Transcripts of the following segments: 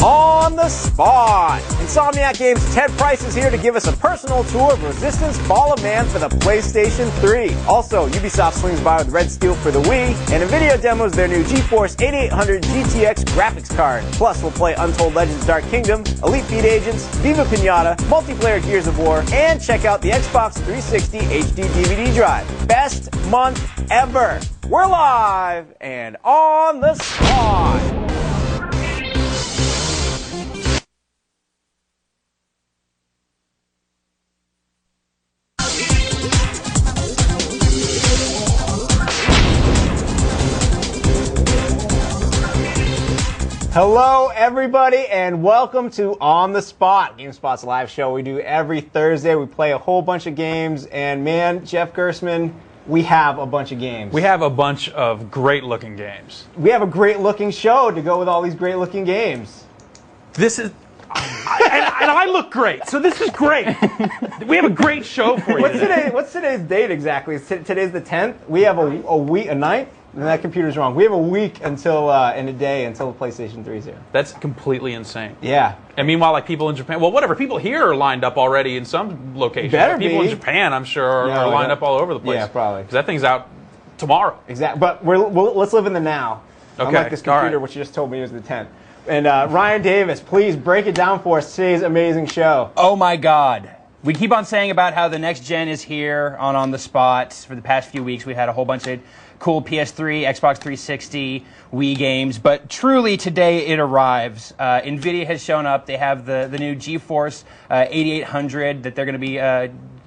On the spot! Insomniac Games' Ted Price is here to give us a personal tour of Resistance Fall of Man for the PlayStation 3. Also, Ubisoft swings by with Red Steel for the Wii, and Nvidia demos their new GeForce 8800 GTX graphics card. Plus, we'll play Untold Legends Dark Kingdom, Elite Beat Agents, Viva Piñata, multiplayer Gears of War, and check out the Xbox 360 HD DVD drive. Best month ever! We're live and on the spot! Hello, everybody, and welcome to On the Spot, GameSpot's live show we do every Thursday. We play a whole bunch of games, and man, Jeff Gerstmann, we have a bunch of games. We have a bunch of great-looking games. We have a great-looking show to go with all these great-looking games. This is... and I look great, so this is great. We have a great show for you today. What's today's date exactly? Today's the 10th. We have a week, a 9th? And that computer's wrong. We have a week until, in a day, until the PlayStation 3's here. That's completely insane. Yeah. And meanwhile, like people in Japan, well, whatever, people here are lined up already in some locations. Better people be. in Japan, I'm sure, are lined up all over the place. Yeah, probably. Because that thing's out tomorrow. Exactly. But let's live in the now. Okay. Unlike this computer, which you just told me was the 10th. And Ryan Davis, please break it down for us, today's amazing show. Oh my God. We keep on saying about how the next gen is here on the spot. For the past few weeks, we've had a whole bunch of cool PS3, Xbox 360, Wii games, but truly today it arrives. Nvidia has shown up. They have the new GeForce 8800 that they're going to be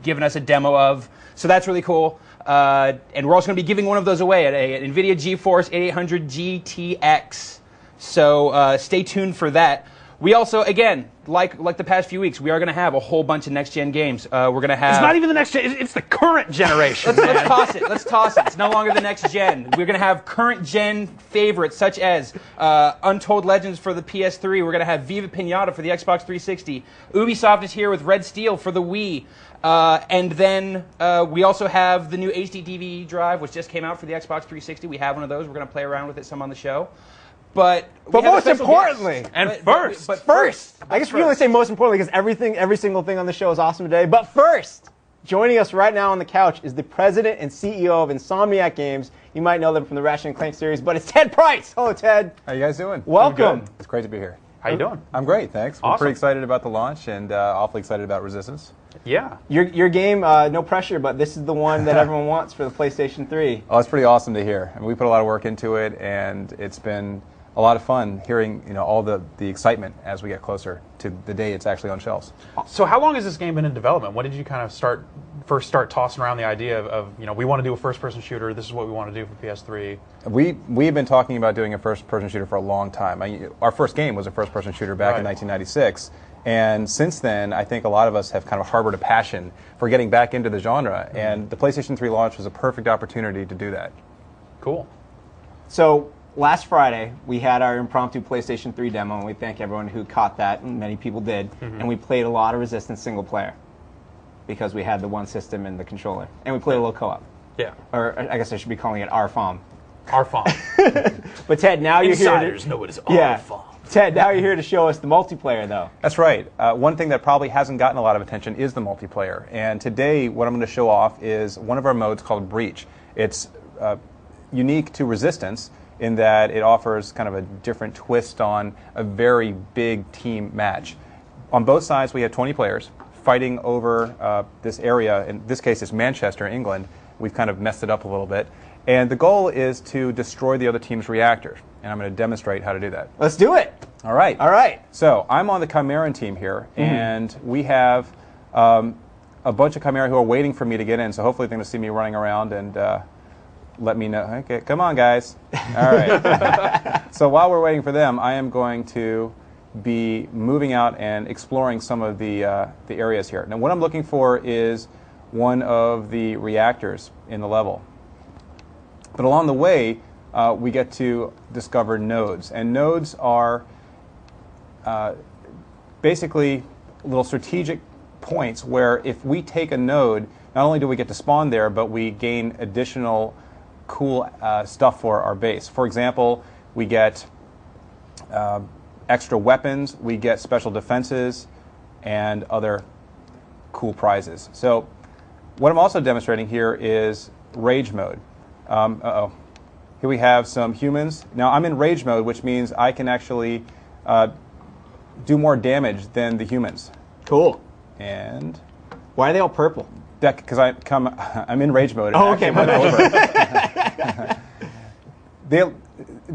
giving us a demo of. So that's really cool. And we're also going to be giving one of those away at a Nvidia GeForce 8800 GTX. So stay tuned for that. We also, again, like the past few weeks, we are going to have a whole bunch of next-gen games. We're going to have... It's not even the next gen, it's the current generation. Let's toss it. Let's toss it. It's no longer the next gen. We're going to have current-gen favorites, such as Untold Legends for the PS3. We're going to have Viva Piñata for the Xbox 360. Ubisoft is here with Red Steel for the Wii. And then we also have the new HD DVD drive, which just came out for the Xbox 360. We have one of those. We're going to play around with it some on the show. But most importantly, first, I guess we can only say most importantly because every single thing on the show is awesome today. But first, joining us right now on the couch is the president and CEO of Insomniac Games. You might know them from the Ratchet and Clank series, but it's Ted Price. Hello, Ted. How you guys doing? Welcome. It's great to be here. How you doing? I'm great, thanks. Awesome. We're pretty excited about the launch and awfully excited about Resistance. Yeah. Your game, no pressure, but this is the one that everyone wants for the PlayStation 3. Oh, it's pretty awesome to hear. I mean, we put a lot of work into it, and it's been a lot of fun hearing all the excitement as we get closer to the day it's actually on shelves. So how long has this game been in development? When did you kind of first start tossing around the idea of we want to do a first-person shooter, this is what we want to do for PS3? We've been talking about doing a first-person shooter for a long time. Our first game was a first-person shooter back in 1996. And since then, I think a lot of us have kind of harbored a passion for getting back into the genre. Mm-hmm. And the PlayStation 3 launch was a perfect opportunity to do that. Cool. So last Friday, we had our impromptu PlayStation 3 demo, and we thank everyone who caught that, and many people did. Mm-hmm. And we played a lot of Resistance single player because we had the one system and the controller. And we played a little co-op. Yeah. Or I guess I should be calling it RFOM. RFOM. But Ted, now you're here Insiders know it as RFOM. Ted, now you're here to show us the multiplayer, though. That's right. One thing that probably hasn't gotten a lot of attention is the multiplayer. And today, what I'm going to show off is one of our modes called Breach. It's unique to Resistance in that it offers kind of a different twist on a very big team match. On both sides, we have 20 players fighting over this area. In this case, it's Manchester, England. We've kind of messed it up a little bit. And the goal is to destroy the other team's reactor. And I'm going to demonstrate how to do that. Let's do it. All right. All right. So I'm on the Chimeran team here, and we have a bunch of Chimera who are waiting for me to get in. So hopefully they're going to see me running around and let me know. Okay, come on, guys. All right. So while we're waiting for them, I am going to be moving out and exploring some of the areas here. Now, what I'm looking for is one of the reactors in the level. But along the way, we get to discover nodes. And nodes are basically little strategic points where if we take a node, not only do we get to spawn there, but we gain additional cool stuff for our base. For example, we get extra weapons, we get special defenses, and other cool prizes. So what I'm also demonstrating here is rage mode. Here we have some humans. Now I'm in rage mode, which means I can actually do more damage than the humans. Cool. And why are they all purple? Because I'm in rage mode. Oh, okay.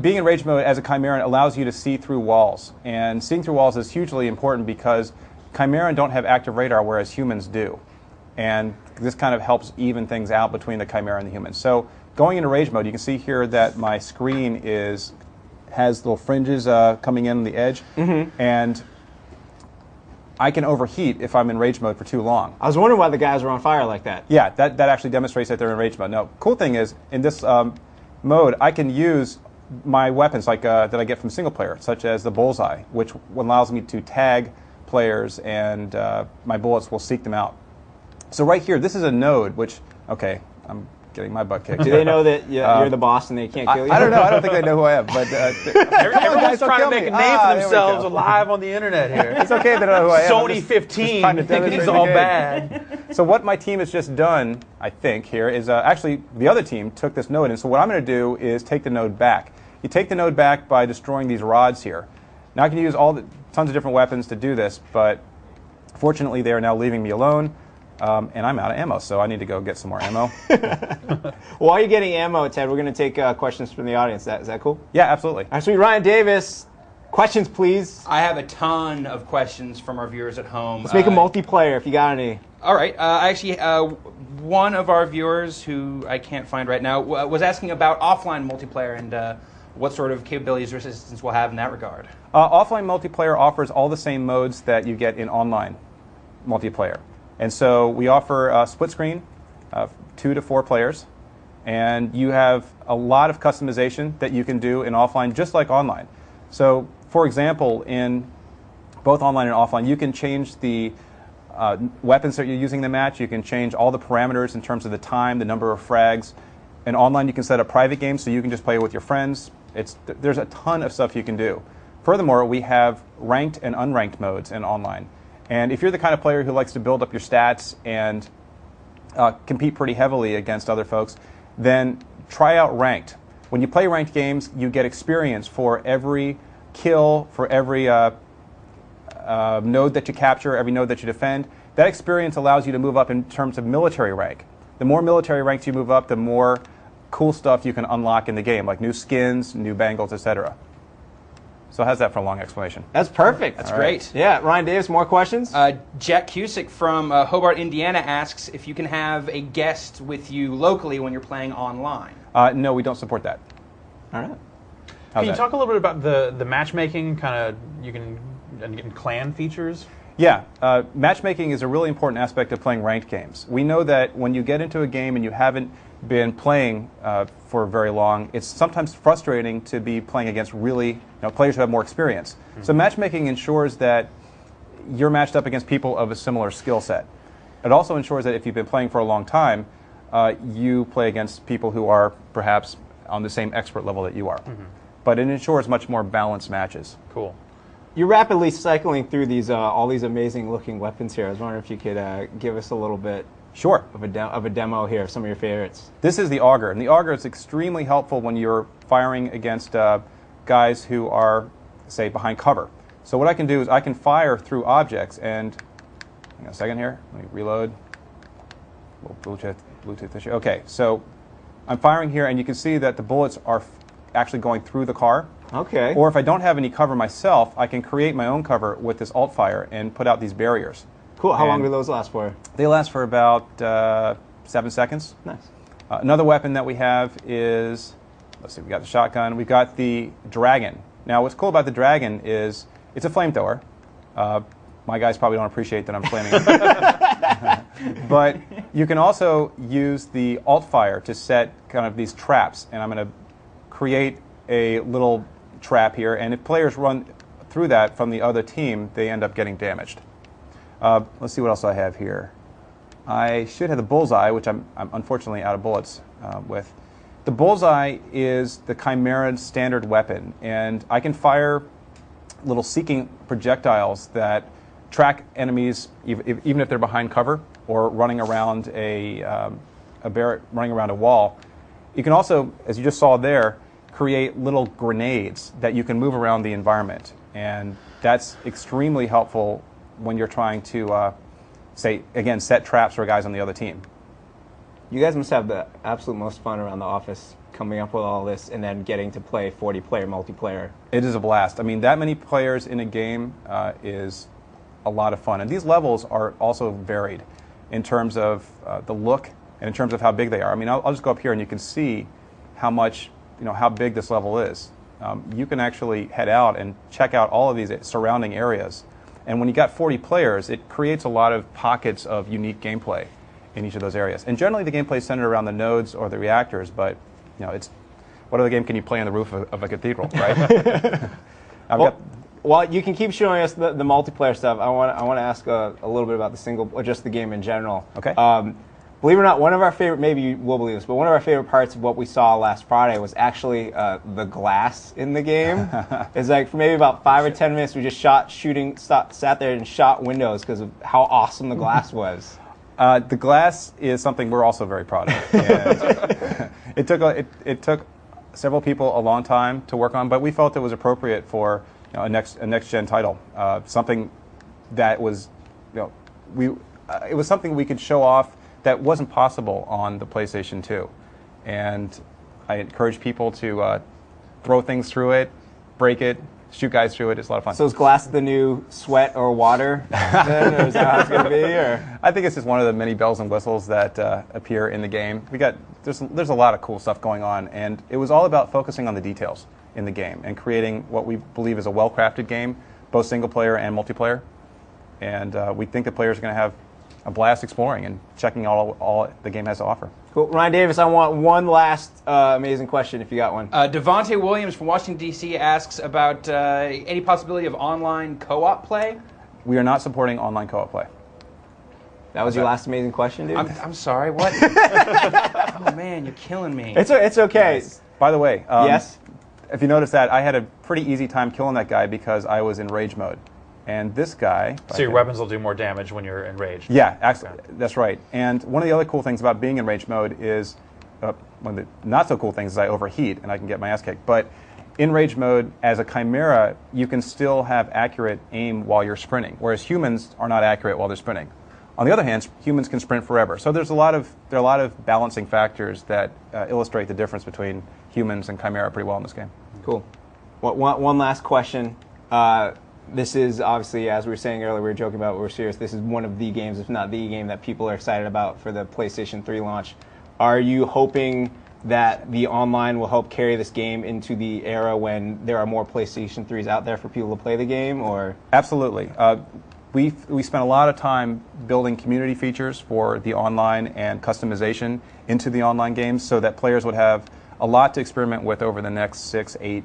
Being in rage mode as a Chimeran allows you to see through walls. And seeing through walls is hugely important because Chimeran don't have active radar, whereas humans do. And this kind of helps even things out between the Chimera and the humans. So going into rage mode, you can see here that my screen has little fringes coming in on the edge. And I can overheat if I'm in rage mode for too long. I was wondering why the guys were on fire like that. Yeah, that actually demonstrates that they're in rage mode. Now, cool thing is, in this mode, I can use my weapons like that I get from single player, such as the bullseye, which allows me to tag players, and my bullets will seek them out. So right here, this is a node, which, okay, I'm getting my butt kicked. Do they know that you're the boss and they can't kill you? I don't know. I don't think they know who I am. But everyone's trying to make a name for themselves alive on the internet here. It's okay they don't know who I am. Sony 15 thinking it's all bad. So what my team has just done, I think, here is actually the other team took this node, and so what I'm going to do is take the node back. You take the node back by destroying these rods here. Now I can use tons of different weapons to do this, but fortunately they are now leaving me alone. And I'm out of ammo, so I need to go get some more ammo. While you're getting ammo, Ted, we're going to take questions from the audience. Is that cool? Yeah, absolutely. All right, sweet. Ryan Davis, questions, please. I have a ton of questions from our viewers at home. Let's make a multiplayer if you got any. All right. Actually, one of our viewers, who I can't find right now, was asking about offline multiplayer and what sort of capabilities Resistance will have in that regard. Offline multiplayer offers all the same modes that you get in online multiplayer. And so we offer split screen, 2 to 4 players, and you have a lot of customization that you can do in offline, just like online. So, for example, in both online and offline, you can change the weapons that you're using in the match. You can change all the parameters in terms of the time, the number of frags. In online, you can set up private games, so you can just play with your friends. There's a ton of stuff you can do. Furthermore, we have ranked and unranked modes in online. And if you're the kind of player who likes to build up your stats and compete pretty heavily against other folks, then try out ranked. When you play ranked games, you get experience for every kill, for every node that you capture, every node that you defend. That experience allows you to move up in terms of military rank. The more military ranks you move up, the more cool stuff you can unlock in the game, like new skins, new bangles, etc. So how's that for a long explanation? That's perfect. That's great. Yeah, Ryan Davis, more questions? Jack Cusick from Hobart, Indiana asks if you can have a guest with you locally when you're playing online. No, we don't support that. All right. Can you talk a little bit about the matchmaking, and clan features? Yeah, matchmaking is a really important aspect of playing ranked games. We know that when you get into a game and you haven't been playing for very long, it's sometimes frustrating to be playing against really players who have more experience. Mm-hmm. So matchmaking ensures that you're matched up against people of a similar skill set. It also ensures that if you've been playing for a long time, you play against people who are perhaps on the same expert level that you are. Mm-hmm. But it ensures much more balanced matches. Cool. You're rapidly cycling through these all these amazing looking weapons here. I was wondering if you could give us a little bit of a demo here of some of your favorites. This is the auger, and the auger is extremely helpful when you're firing against guys who are, say, behind cover. So what I can do is I can fire through objects, and hang on a second here, let me reload. Bluetooth issue. Okay, so I'm firing here, and you can see that the bullets are actually going through the car. Okay. Or if I don't have any cover myself, I can create my own cover with this alt fire and put out these barriers. Cool. How long do those last for? They last for about 7 seconds. Nice. Another weapon that we have is, let's see, we got the shotgun. We've got the dragon. Now, what's cool about the dragon is it's a flamethrower. My guys probably don't appreciate that I'm flaming it. But you can also use the alt fire to set kind of these traps. And I'm going to create a little trap here. And if players run through that from the other team, they end up getting damaged. Let's see what else I have here. I should have the bullseye, which I'm unfortunately out of bullets with. The bullseye is the Chimera's standard weapon, and I can fire little seeking projectiles that track enemies even if they're behind cover or running around running around a wall. You can also, as you just saw there, create little grenades that you can move around the environment, and that's extremely helpful when you're trying to, set traps for guys on the other team. You guys must have the absolute most fun around the office coming up with all this and then getting to play 40-player multiplayer. It is a blast. I mean, that many players in a game is a lot of fun. And these levels are also varied in terms of the look and in terms of how big they are. I mean, I'll just go up here and you can see how much, how big this level is. You can actually head out and check out all of these surrounding areas. And when you got 40 players, it creates a lot of pockets of unique gameplay in each of those areas. And generally the gameplay is centered around the nodes or the reactors, but it's what other game can you play on the roof of a cathedral, right? Well, you can keep showing us the multiplayer stuff. I want to ask a little bit about just the game in general. Okay. Believe it or not, one of our favorite, maybe you will believe this, but one of our favorite parts of what we saw last Friday was actually the glass in the game. It's like for maybe about 5 or 10 minutes, we just sat there and shot windows because of how awesome the glass was. The glass is something we're also very proud of. And it took several people a long time to work on, but we felt it was appropriate for a next gen title. Something that was, it was something we could show off that wasn't possible on the PlayStation 2. And I encourage people to throw things through it, break it, shoot guys through it. It's a lot of fun. So is glass the new sweat or water then, or is that how it's going to be? Or? I think it's just one of the many bells and whistles that appear in the game. There's a lot of cool stuff going on, and it was all about focusing on the details in the game and creating what we believe is a well-crafted game, both single player and multiplayer. And we think the players are going to have a blast exploring and checking all the game has to offer. Cool. Ryan Davis, I want one last amazing question if you got one. Devontae Williams from Washington, D.C. asks about any possibility of online co-op play. We are not supporting online co-op play. That was your last amazing question, dude? I'm sorry, what? Oh, man, you're killing me. It's okay. Nice. By the way, yes? If you notice that, I had a pretty easy time killing that guy because I was in rage mode. And this guy... So your weapons will do more damage when you're in rage. Yeah, actually, that's right. And one of the other cool things about being in rage mode is, one of the not so cool things is I overheat and I can get my ass kicked. But in rage mode, as a Chimera, you can still have accurate aim while you're sprinting, whereas humans are not accurate while they're sprinting. On the other hand, humans can sprint forever. So there are a lot of balancing factors that illustrate the difference between humans and Chimera pretty well in this game. Cool. One last question. This is obviously, as we were saying earlier, we were joking about, we're serious. This is one of the games, if not the game, that people are excited about for the PlayStation 3 launch. Are you hoping that the online will help carry this game into the era when there are more PlayStation 3s out there for people to play the game? Or Absolutely. We spent a lot of time building community features for the online and customization into the online games so that players would have a lot to experiment with over the next 6, 8,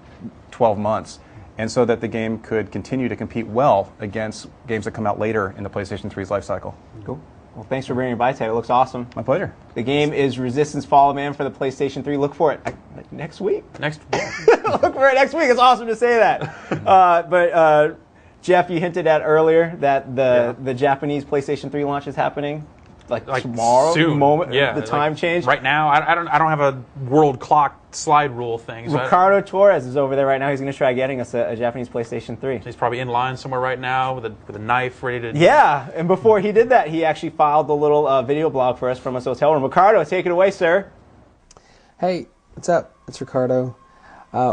12 months. And so that the game could continue to compete well against games that come out later in the PlayStation 3's life cycle. Cool. Well, thanks for bringing it by, Ted. It looks awesome. My pleasure. The game is Resistance Fall of Man for the PlayStation 3. Look for it next week. Next. Look for it next week. It's awesome to say that. But Jeff, you hinted at earlier that the Japanese PlayStation 3 launch is happening. Like tomorrow, soon. The time change. Right now, I don't have a world clock slide rule thing. So Ricardo Torres is over there right now. He's going to try getting us a Japanese PlayStation 3. he's probably in line somewhere right now with a knife ready to. Yeah, and before he did that, he actually filed the little video blog for us from his hotel room. Ricardo, take it away, sir. Hey, what's up? It's Ricardo.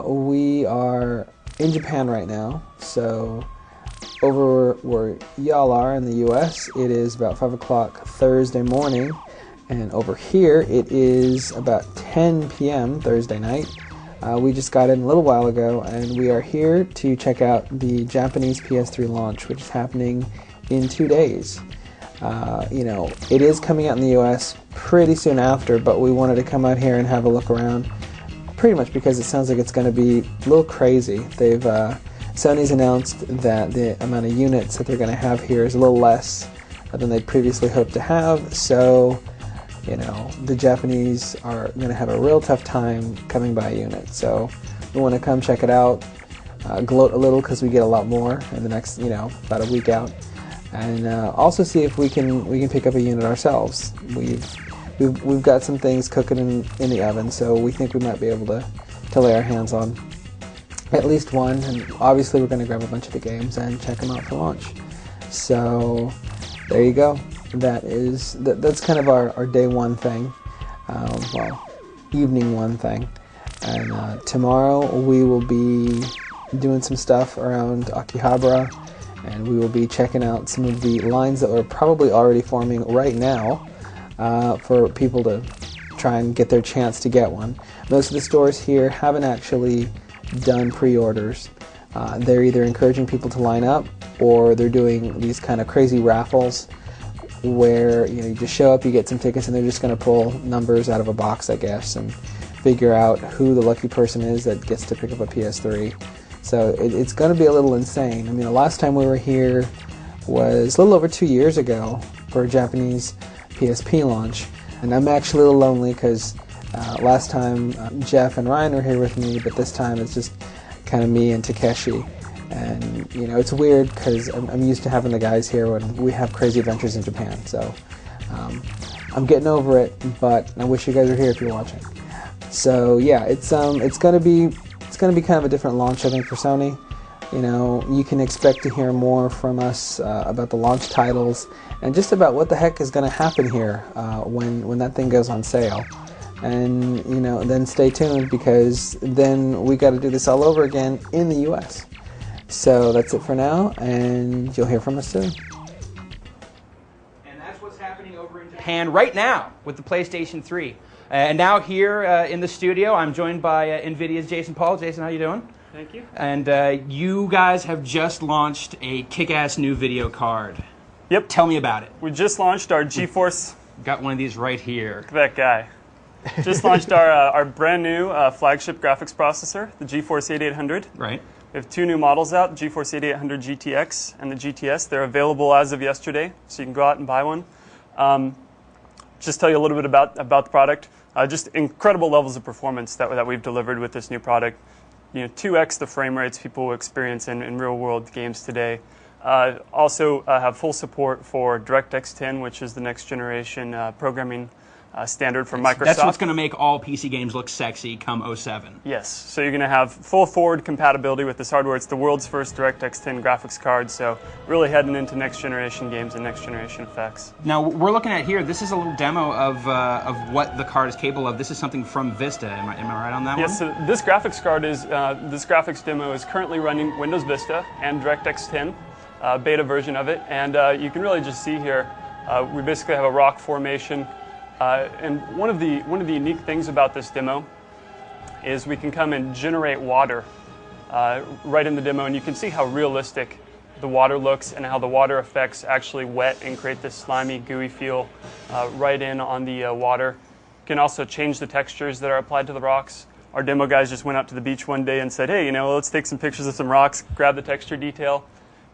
We are in Japan right now, so over where y'all are in the U.S., it is about 5 o'clock Thursday morning, and over here it is about 10 p.m. Thursday night. We just got in a little while ago, and we are here to check out the Japanese PS3 launch, which is happening in 2 days. It is coming out in the U.S. pretty soon after, but we wanted to come out here and have a look around, pretty much because it sounds like it's going to be a little crazy. Sony's announced that the amount of units that they're going to have here is a little less than they previously hoped to have, so the Japanese are going to have a real tough time coming by a unit. So we want to come check it out, gloat a little because we get a lot more in the next, about a week out, and also see if we can pick up a unit ourselves. We've got some things cooking in the oven, so we think we might be able to lay our hands on at least one, and obviously we're going to grab a bunch of the games and check them out for launch. So there you go. That's kind of our day one thing, evening one thing. And tomorrow we will be doing some stuff around Akihabara, and we will be checking out some of the lines that are probably already forming right now for people to try and get their chance to get one. Most of the stores here haven't actually done pre-orders. They're either encouraging people to line up, or they're doing these kind of crazy raffles where you just show up, you get some tickets, and they're just going to pull numbers out of a box, I guess, and figure out who the lucky person is that gets to pick up a PS3. So it's going to be a little insane. I mean, the last time we were here was a little over 2 years ago for a Japanese PSP launch, and I'm actually a little lonely because last time Jeff and Ryan were here with me, but this time it's just kind of me and Takeshi. And it's weird because I'm used to having the guys here when we have crazy adventures in Japan. So I'm getting over it, but I wish you guys were here if you're watching. So yeah, it's gonna be kind of a different launch, I think, for Sony. You can expect to hear more from us about the launch titles and just about what the heck is going to happen here when that thing goes on sale. And then stay tuned, because then we got to do this all over again in the U.S. So that's it for now, and you'll hear from us soon. And that's what's happening over in Japan right now with the PlayStation 3. And now here in the studio, I'm joined by Nvidia's Jason Paul. Jason, how you doing? Thank you. And you guys have just launched a kick-ass new video card. Yep. Tell me about it. We just launched our GeForce. Got one of these right here. That guy. Just launched our brand new flagship graphics processor, the GeForce 8800. Right. We have two new models out, the GeForce 8800 GTX and the GTS. They're available as of yesterday, so you can go out and buy one. Just tell you a little bit about the product. Just incredible levels of performance that we've delivered with this new product. 2x the frame rates people will experience in real-world games today. Also have full support for DirectX 10, which is the next generation programming standard from Microsoft. That's what's going to make all PC games look sexy come 07. Yes, so you're going to have full forward compatibility with this hardware. It's the world's first DirectX 10 graphics card, so really heading into next generation games and next generation effects. Now, we're looking at here, this is a little demo of what the card is capable of. This is something from Vista. Am I right on that one? Yes, so this graphics card is, this graphics demo is currently running Windows Vista and DirectX 10, beta version of it, and you can really just see here, we basically have a rock formation. And one of the unique things about this demo is we can come and generate water right in the demo, and you can see how realistic the water looks and how the water effects actually wet and create this slimy, gooey feel right in on the water. You can also change the textures that are applied to the rocks. Our demo guys just went out to the beach one day and said, hey, let's take some pictures of some rocks, grab the texture detail,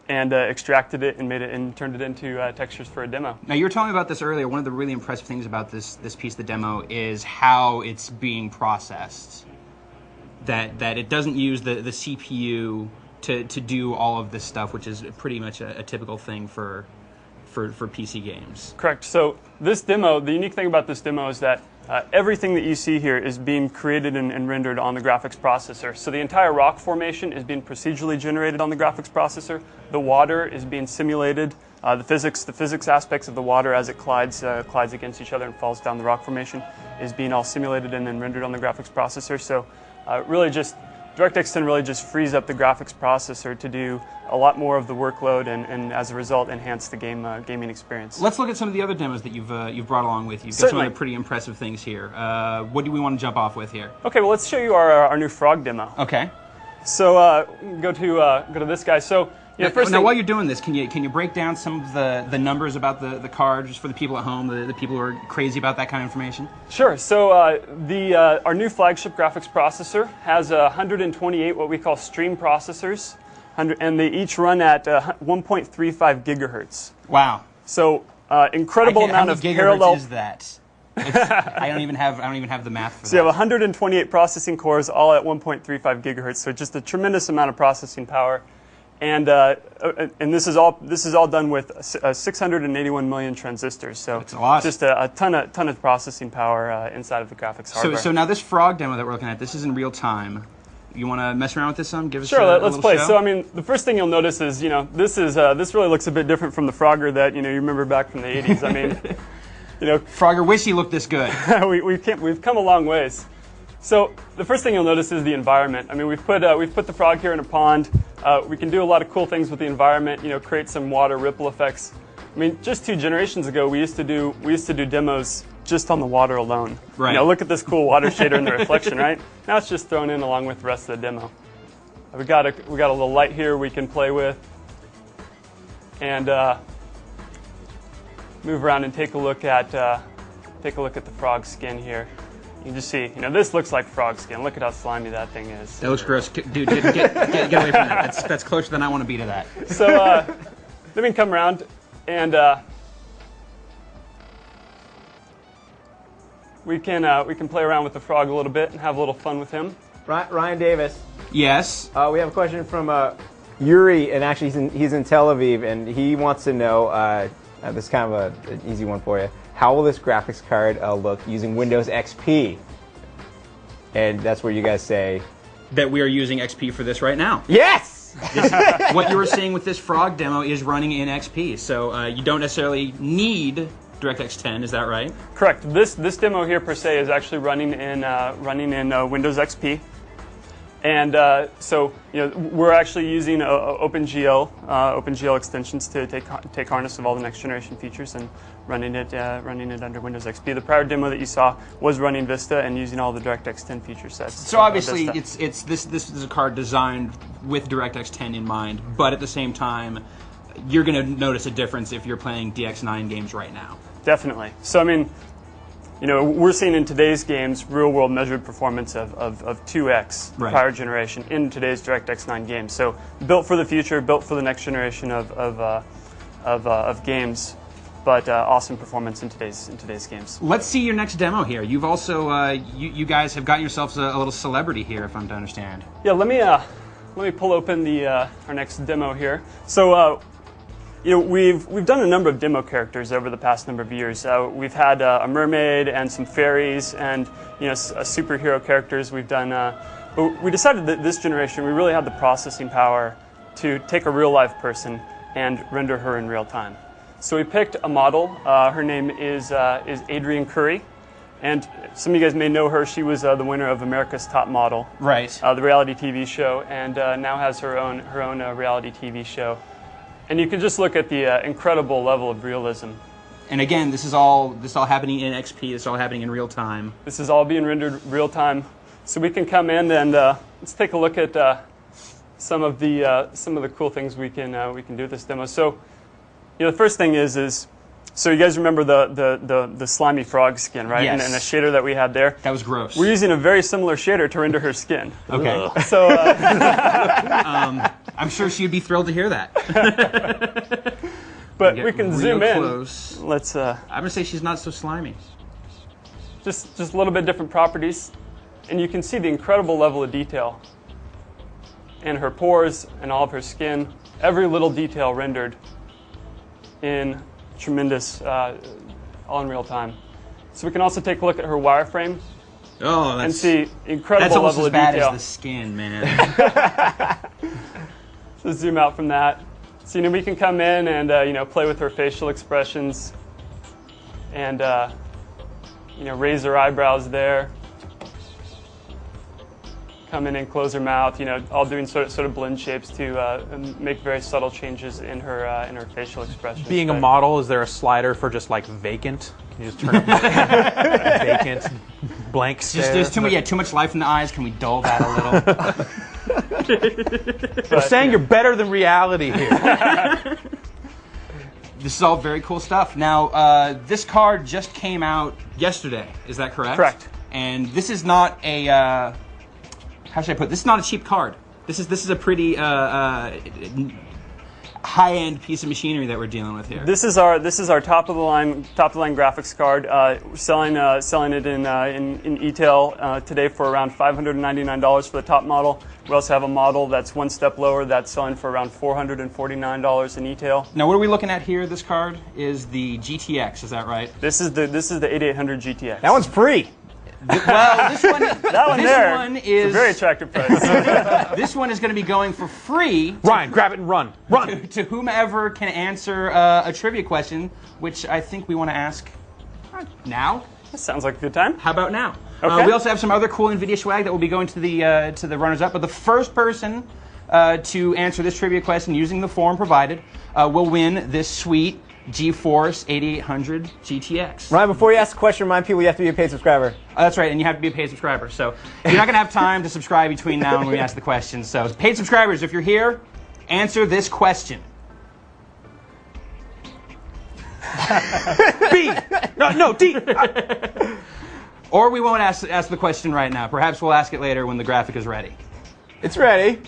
and extracted it and made it and turned it into textures for a demo. Now, you were telling me about this earlier. One of the really impressive things about this piece of the demo is how it's being processed. That it doesn't use the CPU to do all of this stuff, which is pretty much a typical thing for PC games. Correct. So this demo, the unique thing about this demo is that everything that you see here is being created and rendered on the graphics processor. So the entire rock formation is being procedurally generated on the graphics processor. The water is being simulated. The physics aspects of the water as it collides against each other and falls down the rock formation is being all simulated and then rendered on the graphics processor. So really just DirectX 10 really just frees up the graphics processor to do a lot more of the workload and as a result enhance the gaming experience. Let's look at some of the other demos that you've brought along with you. You've got some other pretty impressive things here. What do we want to jump off with here? Okay, well let's show you our new frog demo. Okay. So go to this guy. So now while you're doing this, can you break down some of the numbers about the card just for the people at home, the people who are crazy about that kind of information? Sure. So our new flagship graphics processor has 128 what we call stream processors, and they each run at 1.35 gigahertz. Wow. So incredible amount of parallel. How many gigahertz is that? I don't even have the math for So you that. have 128 processing cores, all at 1.35 gigahertz. So just a tremendous amount of processing power, and this is all done with 681 million transistors. So It's a lot. Just a ton of processing power inside of the graphics hardware. So now this frog demo that we're looking at, this is in real time. You want to mess around with this some? Give us Sure, a let's little play. show? So I mean, the first thing you'll notice is this really looks a bit different from the Frogger that you remember back from the 80s. I mean, Frogger wish he looked this good. we've come a long ways. So the first thing you'll notice is the environment. I mean, we've put the frog here in a pond. We can do a lot of cool things with the environment. Create some water ripple effects. I mean, just 2 generations ago, we used to do demos just on the water alone. Right. Look at this cool water shader and the reflection, right? Now it's just thrown in along with the rest of the demo. We got a little light here we can play with, and move around and take a look at the frog skin here. You can just see, this looks like frog skin. Look at how slimy that thing is. That looks gross. Dude, get away from that. That's closer than I want to be to that. So then we can come around and we can play around with the frog a little bit and have a little fun with him. Ryan Davis. Yes. We have a question from Yuri, and actually he's in Tel Aviv, and he wants to know, this is kind of an easy one for you, how will this graphics card look using Windows XP? And that's where you guys say... That we are using XP for this right now. Yes! What you were seeing with this frog demo is running in XP, so you don't necessarily need DirectX 10, is that right? Correct. This demo here per se is actually running in Windows XP. And so we're actually using OpenGL extensions to take harness of all the next generation features and running it under Windows XP. The prior demo that you saw was running Vista and using all the DirectX 10 feature sets. So obviously this is a card designed with DirectX 10 in mind, but at the same time, you're going to notice a difference if you're playing DX9 games right now. Definitely. So I mean, we're seeing in today's games real-world measured performance of 2x Right. prior generation in today's DirectX 9 games. So built for the future, built for the next generation of games, but awesome performance in today's games. Let's see your next demo here. You've also you guys have gotten yourselves a little celebrity here, if I'm to understand. Yeah, let me pull open our next demo here. So. We've done a number of demo characters over the past number of years. We've had a mermaid and some fairies and superhero characters. We've done, but we decided that this generation we really had the processing power to take a real life person and render her in real time. So we picked a model. Her name is Adrienne Curry, and some of you guys may know her. She was the winner of America's Top Model, Right. The reality TV show, and now has her own reality TV show. And you can just look at the incredible level of realism. And again, this is all happening in XP. This is all happening in real time. This is all being rendered real time, so we can come in and let's take a look at some of the cool things we can do with this demo. So, the first thing is so you guys remember the slimy frog skin, right? Yes. And the shader that we had there. That was gross. We're using a very similar shader to render her skin. Okay. So. I'm sure she'd be thrilled to hear that. But we can real zoom in. Close. Let's. I'm gonna say she's not so slimy. Just a little bit different properties, and you can see the incredible level of detail in her pores and all of her skin. Every little detail rendered in tremendous, all in real time. So we can also take a look at her wireframe Oh, and see incredible that's almost level as of bad detail. as the skin, man. So zoom out from that. So we can come in and play with her facial expressions and raise her eyebrows there. Come in and close her mouth. All doing sort of blend shapes to make very subtle changes in her facial expressions. Being a model, is there a slider for just like vacant? Can you just turn up vacant, blank stare? There's too much life in the eyes. Can we dull that a little? We're saying you're better than reality here. This is all very cool stuff. Now, this card just came out yesterday. Is that correct? Correct. And this is not a how should I put it? This is not a cheap card. This is a pretty. high-end piece of machinery that we're dealing with here. This is our top of the line graphics card. We're selling it in e-tail today for around $599 for the top model. We also have a model that's one step lower that's selling for around $449 in e-tail. Now, what are we looking at here? This card is the GTX. Is that right? This is the 8800 GTX. That one's free. Well, this one is a very attractive price. This one is going to be going for free. Ryan, grab it and run. Run. To whomever can answer a trivia question, which I think we want to ask now. That sounds like a good time. How about now? Okay. We also have some other cool NVIDIA swag that will be going to the runners-up. But the first person to answer this trivia question using the form provided will win this sweet GeForce 8800 GTX. Ryan, before you ask a question, remind people you have to be a paid subscriber. That's right, and you have to be a paid subscriber. So you're not going to have time to subscribe between now and when we ask the question. So paid subscribers, if you're here, answer this question. B. No, D. Or we won't ask the question right now. Perhaps we'll ask it later when the graphic is ready. It's ready.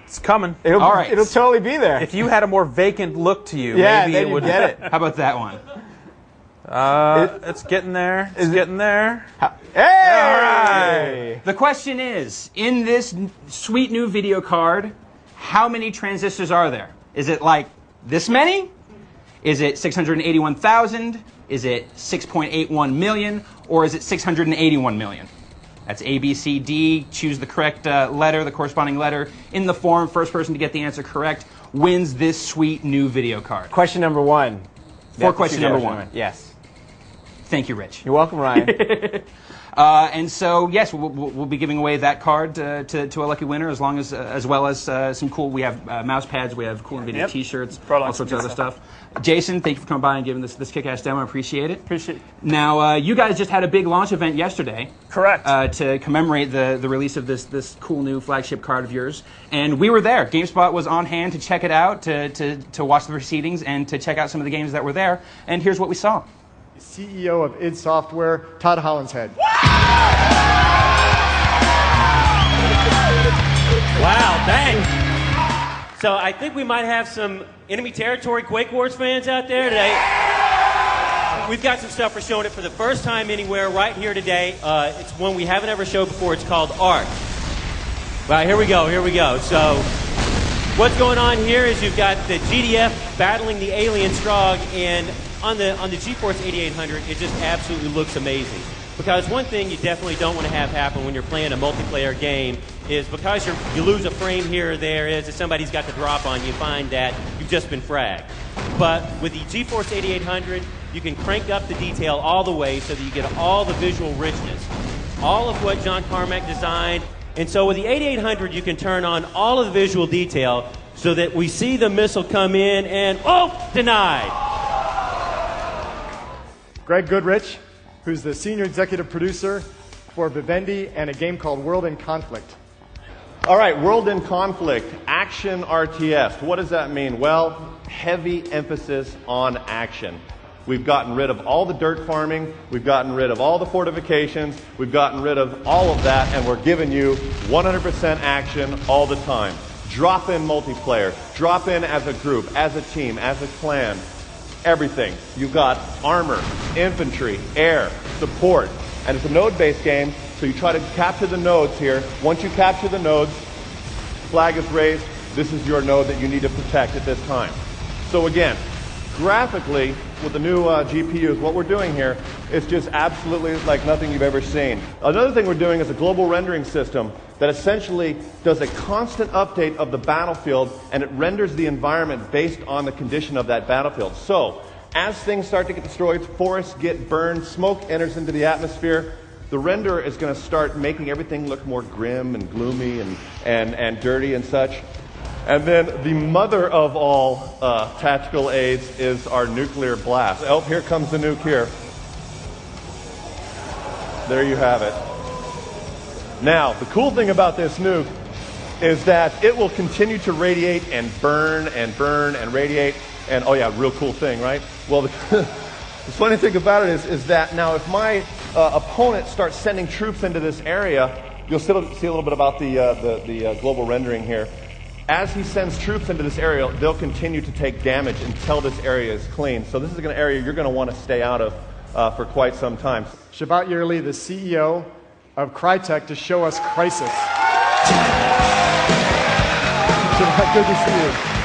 It's coming. All right. It'll totally be there. If you had a more vacant look to you, yeah, maybe then it you would get it. How about that one? It's getting there. It's getting there. Hey! All right. The question is, in this sweet new video card, how many transistors are there? Is it like this many? Is it 681,000? Is it 6.81 million? Or is it 681 million? That's A, B, C, D. Choose the correct letter, the corresponding letter in the form. First person to get the answer correct wins this sweet new video card. Question number one. For question number one. Yes. Thank you, Rich. You're welcome, Ryan. And so, yes, we'll be giving away that card to a lucky winner, as well as some cool. We have mouse pads, we have cool NVIDIA T-shirts, all sorts of other stuff. Jason, thank you for coming by and giving this kick-ass demo. I appreciate it. Appreciate it. Now, you guys just had a big launch event yesterday. Correct. To commemorate the release of this cool new flagship card of yours, and we were there. GameSpot was on hand to check it out, to watch the proceedings, and to check out some of the games that were there. And here's what we saw. CEO of id Software, Todd Hollinshead. Wow, thanks. So I think we might have some enemy territory Quake Wars fans out there today. We've got some stuff we're showing it for the first time anywhere right here today. It's one we haven't ever showed before. It's called Arc. Well, here we go. So what's going on here is you've got the GDF battling the alien Strogg, and on the GeForce 8800, it just absolutely looks amazing. Because one thing you definitely don't want to have happen when you're playing a multiplayer game is because you lose a frame here or there, is if somebody's got the drop on you, find that you've just been fragged. But with the GeForce 8800, you can crank up the detail all the way so that you get all the visual richness, all of what John Carmack designed. And so with the 8800, you can turn on all of the visual detail so that we see the missile come in and, oh, denied. Greg Goodrich, who's the senior executive producer for Vivendi and a game called World in Conflict. All right, World in Conflict, action RTS. What does that mean? Well, heavy emphasis on action. We've gotten rid of all the dirt farming, we've gotten rid of all the fortifications, we've gotten rid of all of that, and we're giving you 100% action all the time. Drop in multiplayer, drop in as a group, as a team, as a clan. Everything. You've got armor, infantry, air, support, and it's a node-based game, so you try to capture the nodes here. Once you capture the nodes, flag is raised, this is your node that you need to protect at this time. So again, graphically, with the new GPUs, what we're doing here is just absolutely like nothing you've ever seen. Another thing we're doing is a global rendering system that essentially does a constant update of the battlefield, and it renders the environment based on the condition of that battlefield. So, as things start to get destroyed, forests get burned, smoke enters into the atmosphere, the renderer is going to start making everything look more grim and gloomy and dirty and such. And then the mother of all tactical aids is our nuclear blast. Oh, here comes the nuke here. There you have it. Now, the cool thing about this nuke is that it will continue to radiate and burn and burn and radiate. And, oh yeah, real cool thing, right? Well, the funny thing about it is that now if my opponent starts sending troops into this area, you'll see a little bit about the global rendering here. As he sends troops into this area, they'll continue to take damage until this area is clean. So this is an area you're going to want to stay out of for quite some time. Shabat Yerli, the CEO of Crytek, to show us Crisis. Shabat, good to see you.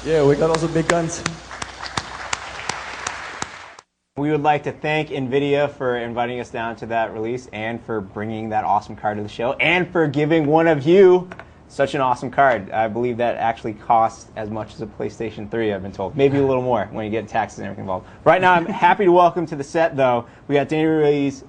Yeah, we got also big guns. We would like to thank Nvidia for inviting us down to that release and for bringing that awesome card to the show and for giving one of you such an awesome card. I believe that actually costs as much as a PlayStation 3, I've been told. Maybe a little more when you get taxes and everything involved. Right now, I'm happy to welcome to the set, though, we got Danny Ruiz,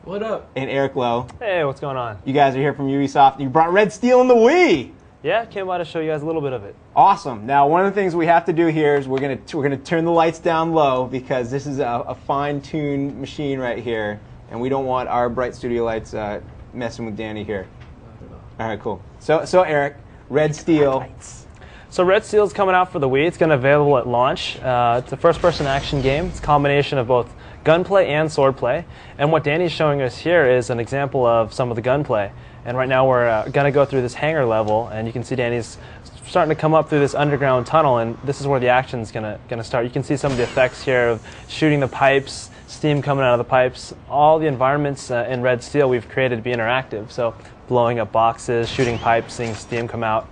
What up? and Eric Lowe. Hey, what's going on? You guys are here from Ubisoft. You brought Red Steel and the Wii. Yeah, came by to show you guys a little bit of it. Awesome. Now, one of the things we have to do here is we're gonna turn the lights down low because this is a fine-tuned machine right here, and we don't want our bright studio lights messing with Danny here. All right, cool. So Eric, Red Steel. So Red Steel's coming out for the Wii. It's going to be available at launch. It's a first-person action game. It's a combination of both gunplay and swordplay. And what Danny's showing us here is an example of some of the gunplay. And right now we're going to go through this hangar level, and you can see Danny's starting to come up through this underground tunnel, and this is where the action's going to start. You can see some of the effects here of shooting the pipes, steam coming out of the pipes. All the environments in Red Steel we've created to be interactive. So blowing up boxes, shooting pipes, seeing steam come out.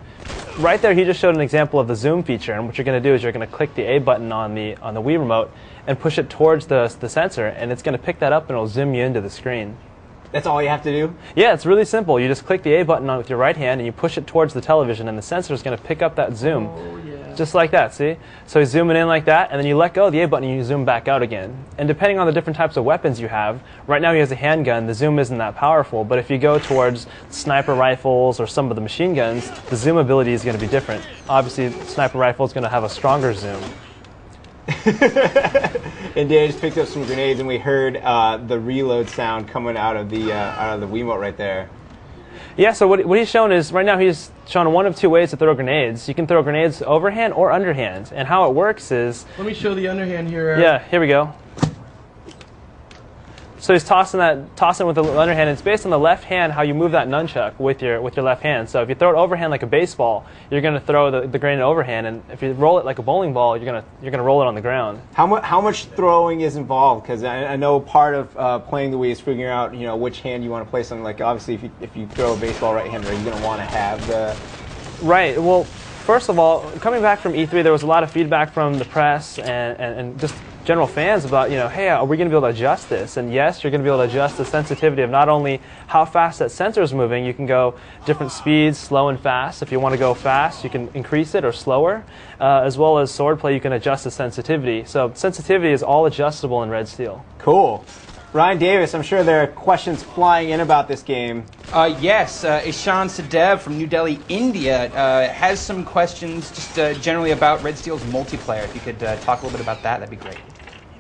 Right there, he just showed an example of the zoom feature, and what you're going to do is you're going to click the A button on the Wii remote and push it towards the sensor, and it's going to pick that up and it'll zoom you into the screen. That's all you have to do? Yeah, it's really simple. You just click the A button on with your right hand and you push it towards the television, and the sensor is going to pick up that zoom. Oh, yeah. Just like that, see? So he's zooming in like that, and then you let go of the A button and you zoom back out again. And depending on the different types of weapons you have, right now he has a handgun, the zoom isn't that powerful, but if you go towards sniper rifles or some of the machine guns, the zoom ability is going to be different. Obviously, sniper rifle is going to have a stronger zoom. And Dan just picked up some grenades, and we heard the reload sound coming out of the Wiimote right there. Yeah, so what he's shown is, right now he's shown one of two ways to throw grenades. You can throw grenades overhand or underhand, and how it works is... Let me show the underhand here, Eric. Yeah, here we go. So he's tossing with the underhand. It's based on the left hand, how you move that nunchuck with your left hand. So if you throw it overhand like a baseball, you're going to throw the grenade overhand, and if you roll it like a bowling ball, you're gonna roll it on the ground. How much throwing is involved? Because I know part of playing the Wii is figuring out which hand you want to play something. Like obviously, if you throw a baseball right-hander, are you going to want to have the... Right. Well, first of all, coming back from E3, there was a lot of feedback from the press and just general fans about, hey, are we going to be able to adjust this? And yes, you're going to be able to adjust the sensitivity of not only how fast that sensor is moving, you can go different speeds, slow and fast. If you want to go fast, you can increase it or slower. As well as swordplay, you can adjust the sensitivity. So sensitivity is all adjustable in Red Steel. Cool. Ryan Davis, I'm sure there are questions flying in about this game. Yes, Ishan Sadev from New Delhi, India, has some questions just generally about Red Steel's multiplayer. If you could talk a little bit about that, that'd be great.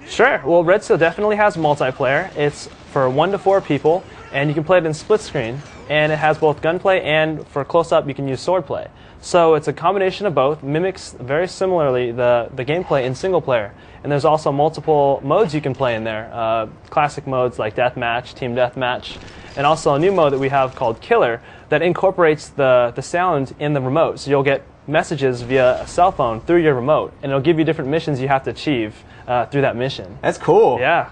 Sure. Well, Red Steel definitely has multiplayer. It's for 1 to 4 people, and you can play it in split screen. and it has both gunplay and for close-up you can use swordplay. So it's a combination of both, mimics very similarly the gameplay in single player. And there's also multiple modes you can play in there, classic modes like deathmatch, team deathmatch, and also a new mode that we have called Killer that incorporates the sound in the remote. So you'll get messages via a cell phone through your remote, and it'll give you different missions you have to achieve through that mission. That's cool. Yeah.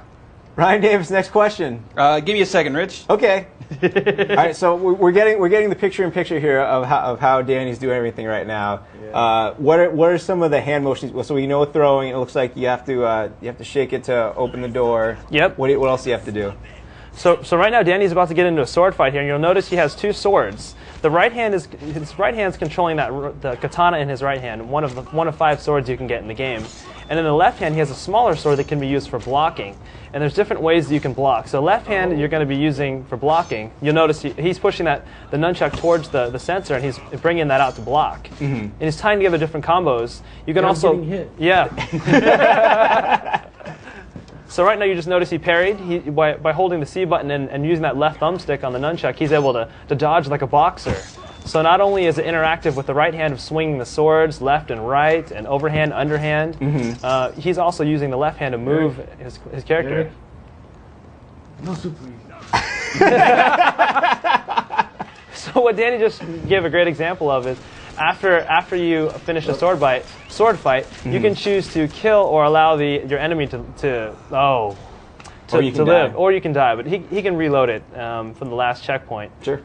Ryan Davis, next question. Give me a second, Rich. Okay. All right, so we're getting the picture-in-picture here of how Danny's doing everything right now. Yeah. What are some of the hand motions? So we know throwing. It looks like you have to shake it to open the door. Yep. What else do you have to do? So right now Danny's about to get into a sword fight here, and you'll notice he has 2 swords. His right hand's controlling the katana in his right hand, one of 5 swords you can get in the game. And in the left hand, he has a smaller sword that can be used for blocking. And there's different ways that you can block. So left hand, you're going to be using for blocking. You'll notice he's pushing the nunchuck towards the sensor, and he's bringing that out to block. Mm-hmm. And he's tying together different combos. You can also getting hit. Yeah. So right now you just notice he parried. By holding the C button and using that left thumbstick on the nunchuck, he's able to dodge like a boxer. So not only is it interactive with the right hand of swinging the swords left and right and overhand, underhand, he's also using the left hand to move his character. No super. So what Danny just gave a great example of is after you finish a sword fight, you can choose to kill or allow your enemy to live, or you can die. But he can reload it from the last checkpoint. Sure.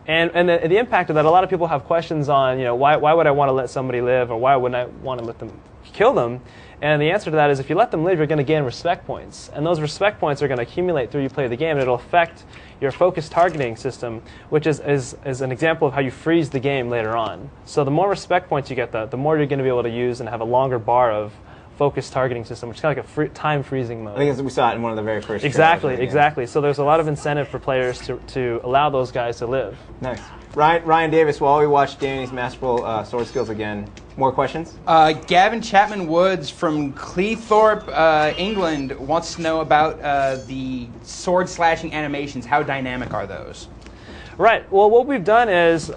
And the impact of that, a lot of people have questions on, why would I want to let somebody live, or why wouldn't I want to let them kill them? And the answer to that is if you let them live, you're going to gain respect points. And those respect points are going to accumulate through you play the game, and it'll affect your focus targeting system, which is an example of how you freeze the game later on. So the more respect points you get, the more you're going to be able to use and have a longer bar of focus targeting system, which is kind of like a time freezing mode. I think we saw it in one of the very first Exactly. So there's a lot of incentive for players to allow those guys to live. Nice. Ryan Davis, while we watch Danny's masterful sword skills again, more questions? Gavin Chapman Woods from Cleethorpes, England, wants to know about the sword slashing animations. How dynamic are those? Right. Well, what we've done is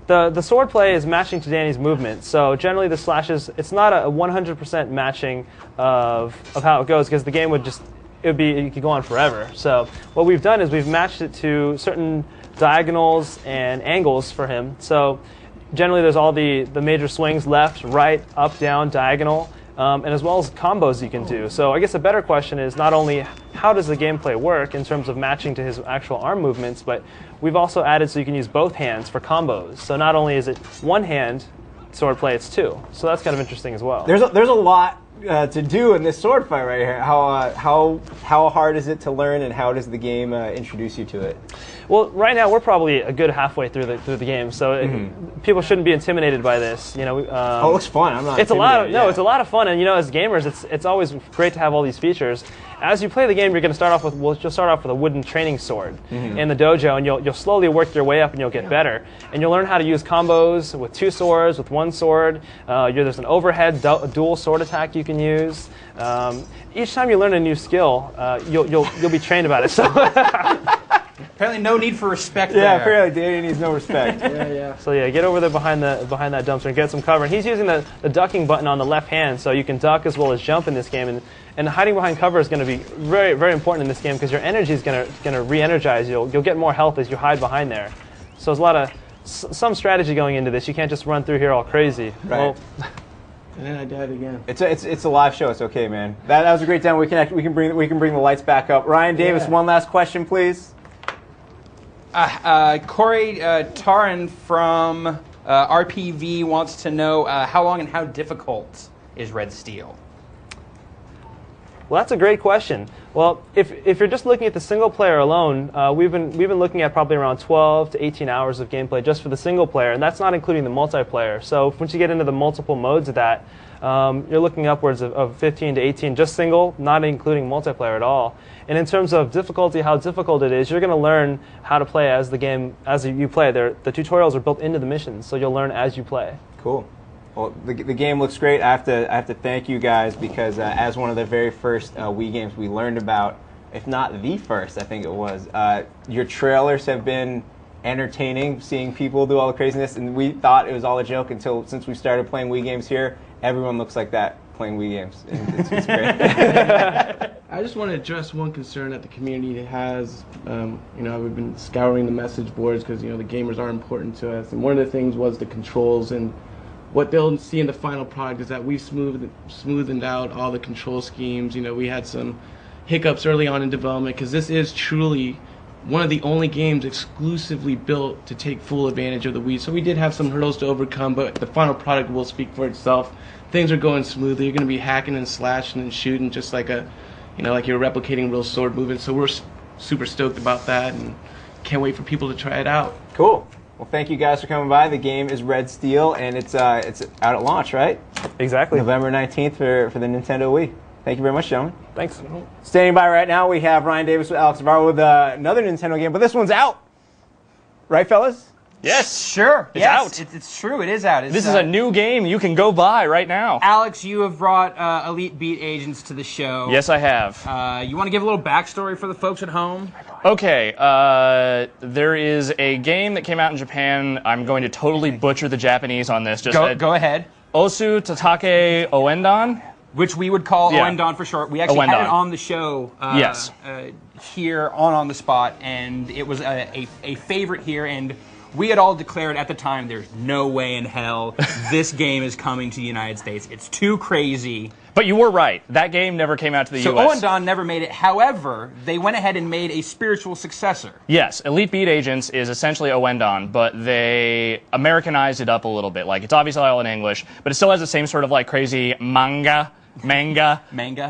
the sword play is matching to Danny's movement. So generally the slashes, it's not a 100% matching of how it goes, because the game it could go on forever. So what we've done is we've matched it to certain diagonals and angles for him. So generally there's all the major swings: left, right, up, down, diagonal, and as well as combos you can do. So I guess a better question is not only how does the gameplay work in terms of matching to his actual arm movements, but we've also added so you can use both hands for combos. So not only is it one hand swordplay, it's 2. So that's kind of interesting as well. There's a lot to do in this sword fight right here. How hard is it to learn, and how does the game introduce you to it? Well, right now we're probably a good halfway through the game, so people shouldn't be intimidated by this. It looks fun. I'm not. It's a lot of fun, and as gamers, it's always great to have all these features. As you play the game, you'll start off with a wooden training sword in the dojo, and you'll slowly work your way up, and you'll get better, and you'll learn how to use combos with 2 swords, with 1 sword. There's an overhead dual sword attack you can use. Each time you learn a new skill, you'll be trained about it. So. Apparently, no need for respect. Yeah, apparently Danny needs no respect. Yeah. So get over there behind that dumpster and get some cover. And he's using the ducking button on the left hand, so you can duck as well as jump in this game. And hiding behind cover is going to be very, very important in this game, because your energy is going to re-energize. You'll get more health as you hide behind there. So there's a lot of some strategy going into this. You can't just run through here all crazy. Right. Well, And then I died again. It's a live show. It's okay, man. That was a great time. We can bring the lights back up. Ryan Davis, one last question, please. Corey Taran from RPV wants to know how long and how difficult is Red Steel? Well, that's a great question. Well, if you're just looking at the single player alone, we've been looking at probably around 12 to 18 hours of gameplay just for the single player, and that's not including the multiplayer. So once you get into the multiple modes of that, you're looking upwards of 15 to 18 just single, not including multiplayer at all. And in terms of difficulty, how difficult it is, you're going to learn how to play as you play. The tutorials are built into the missions, so you'll learn as you play. Cool. Well, the game looks great. I have to thank you guys, because as one of the very first Wii games we learned about, if not the first, I think it was, your trailers have been entertaining seeing people do all the craziness, and we thought it was all a joke until since we started playing Wii games here, everyone looks like that playing Wii games. And it's great. I just want to address one concern that the community has. We've been scouring the message boards because, the gamers are important to us. And one of the things was the controls. And what they'll see in the final product is that we've smoothened out all the control schemes. We had some hiccups early on in development because this is truly one of the only games exclusively built to take full advantage of the Wii. So we did have some hurdles to overcome, but the final product will speak for itself. Things are going smoothly. You're going to be hacking and slashing and shooting just like like you're replicating real sword movements. So we're super stoked about that and can't wait for people to try it out. Cool. Well, thank you guys for coming by. The game is Red Steel, and it's out at launch, right? Exactly. November 19th for the Nintendo Wii. Thank you very much, gentlemen. Thanks. Standing by right now, we have Ryan Davis with Alex Navarro with another Nintendo game, but this one's out. Right, fellas? Yes. Sure. It's yes. out. It's true. It is out. This is a new game you can go buy right now. Alex, you have brought Elite Beat Agents to the show. Yes, I have. You want to give a little backstory for the folks at home? Okay. There is a game that came out in Japan. I'm going to totally butcher the Japanese on this. Go ahead. Osu Tatake Oendan. Which we would call Oendan for short. We actually had it on the show here on the spot, and it was a favorite here, and we had all declared at the time, there's no way in hell this game is coming to the United States. It's too crazy. But you were right. That game never came out to the US. US. So Oendan never made it. However, they went ahead and made a spiritual successor. Yes, Elite Beat Agents is essentially Oendan, but they Americanized it up a little bit. Like, it's obviously all in English, but it still has the same sort of like crazy manga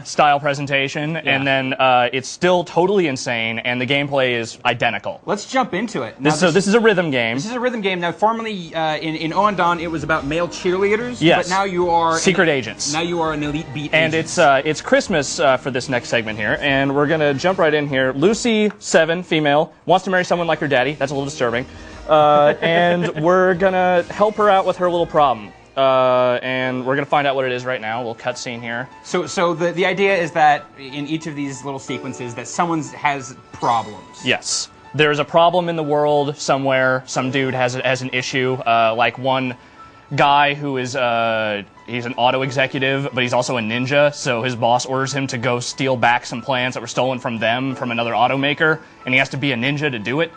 style presentation, and then it's still totally insane, and the gameplay is identical. Let's jump into it. Now, this is a rhythm game. This is a rhythm game. Now, formerly in Oendan, it was about male cheerleaders. Yes. But now you are secret agents. Now you are an Elite Beat and agent. And it's Christmas for this next segment here, and we're gonna jump right in here. Lucy, 7, female, wants to marry someone like her daddy. That's a little disturbing. And we're gonna help her out with her little problem. And we're going to find out what it is right now. A little cutscene here. So the idea is that in each of these little sequences that someone has problems. Yes. There's a problem in the world somewhere. Some dude has an issue. Like one guy who is he's an auto executive, but he's also a ninja. So his boss orders him to go steal back some plans that were stolen from another automaker, and he has to be a ninja to do it.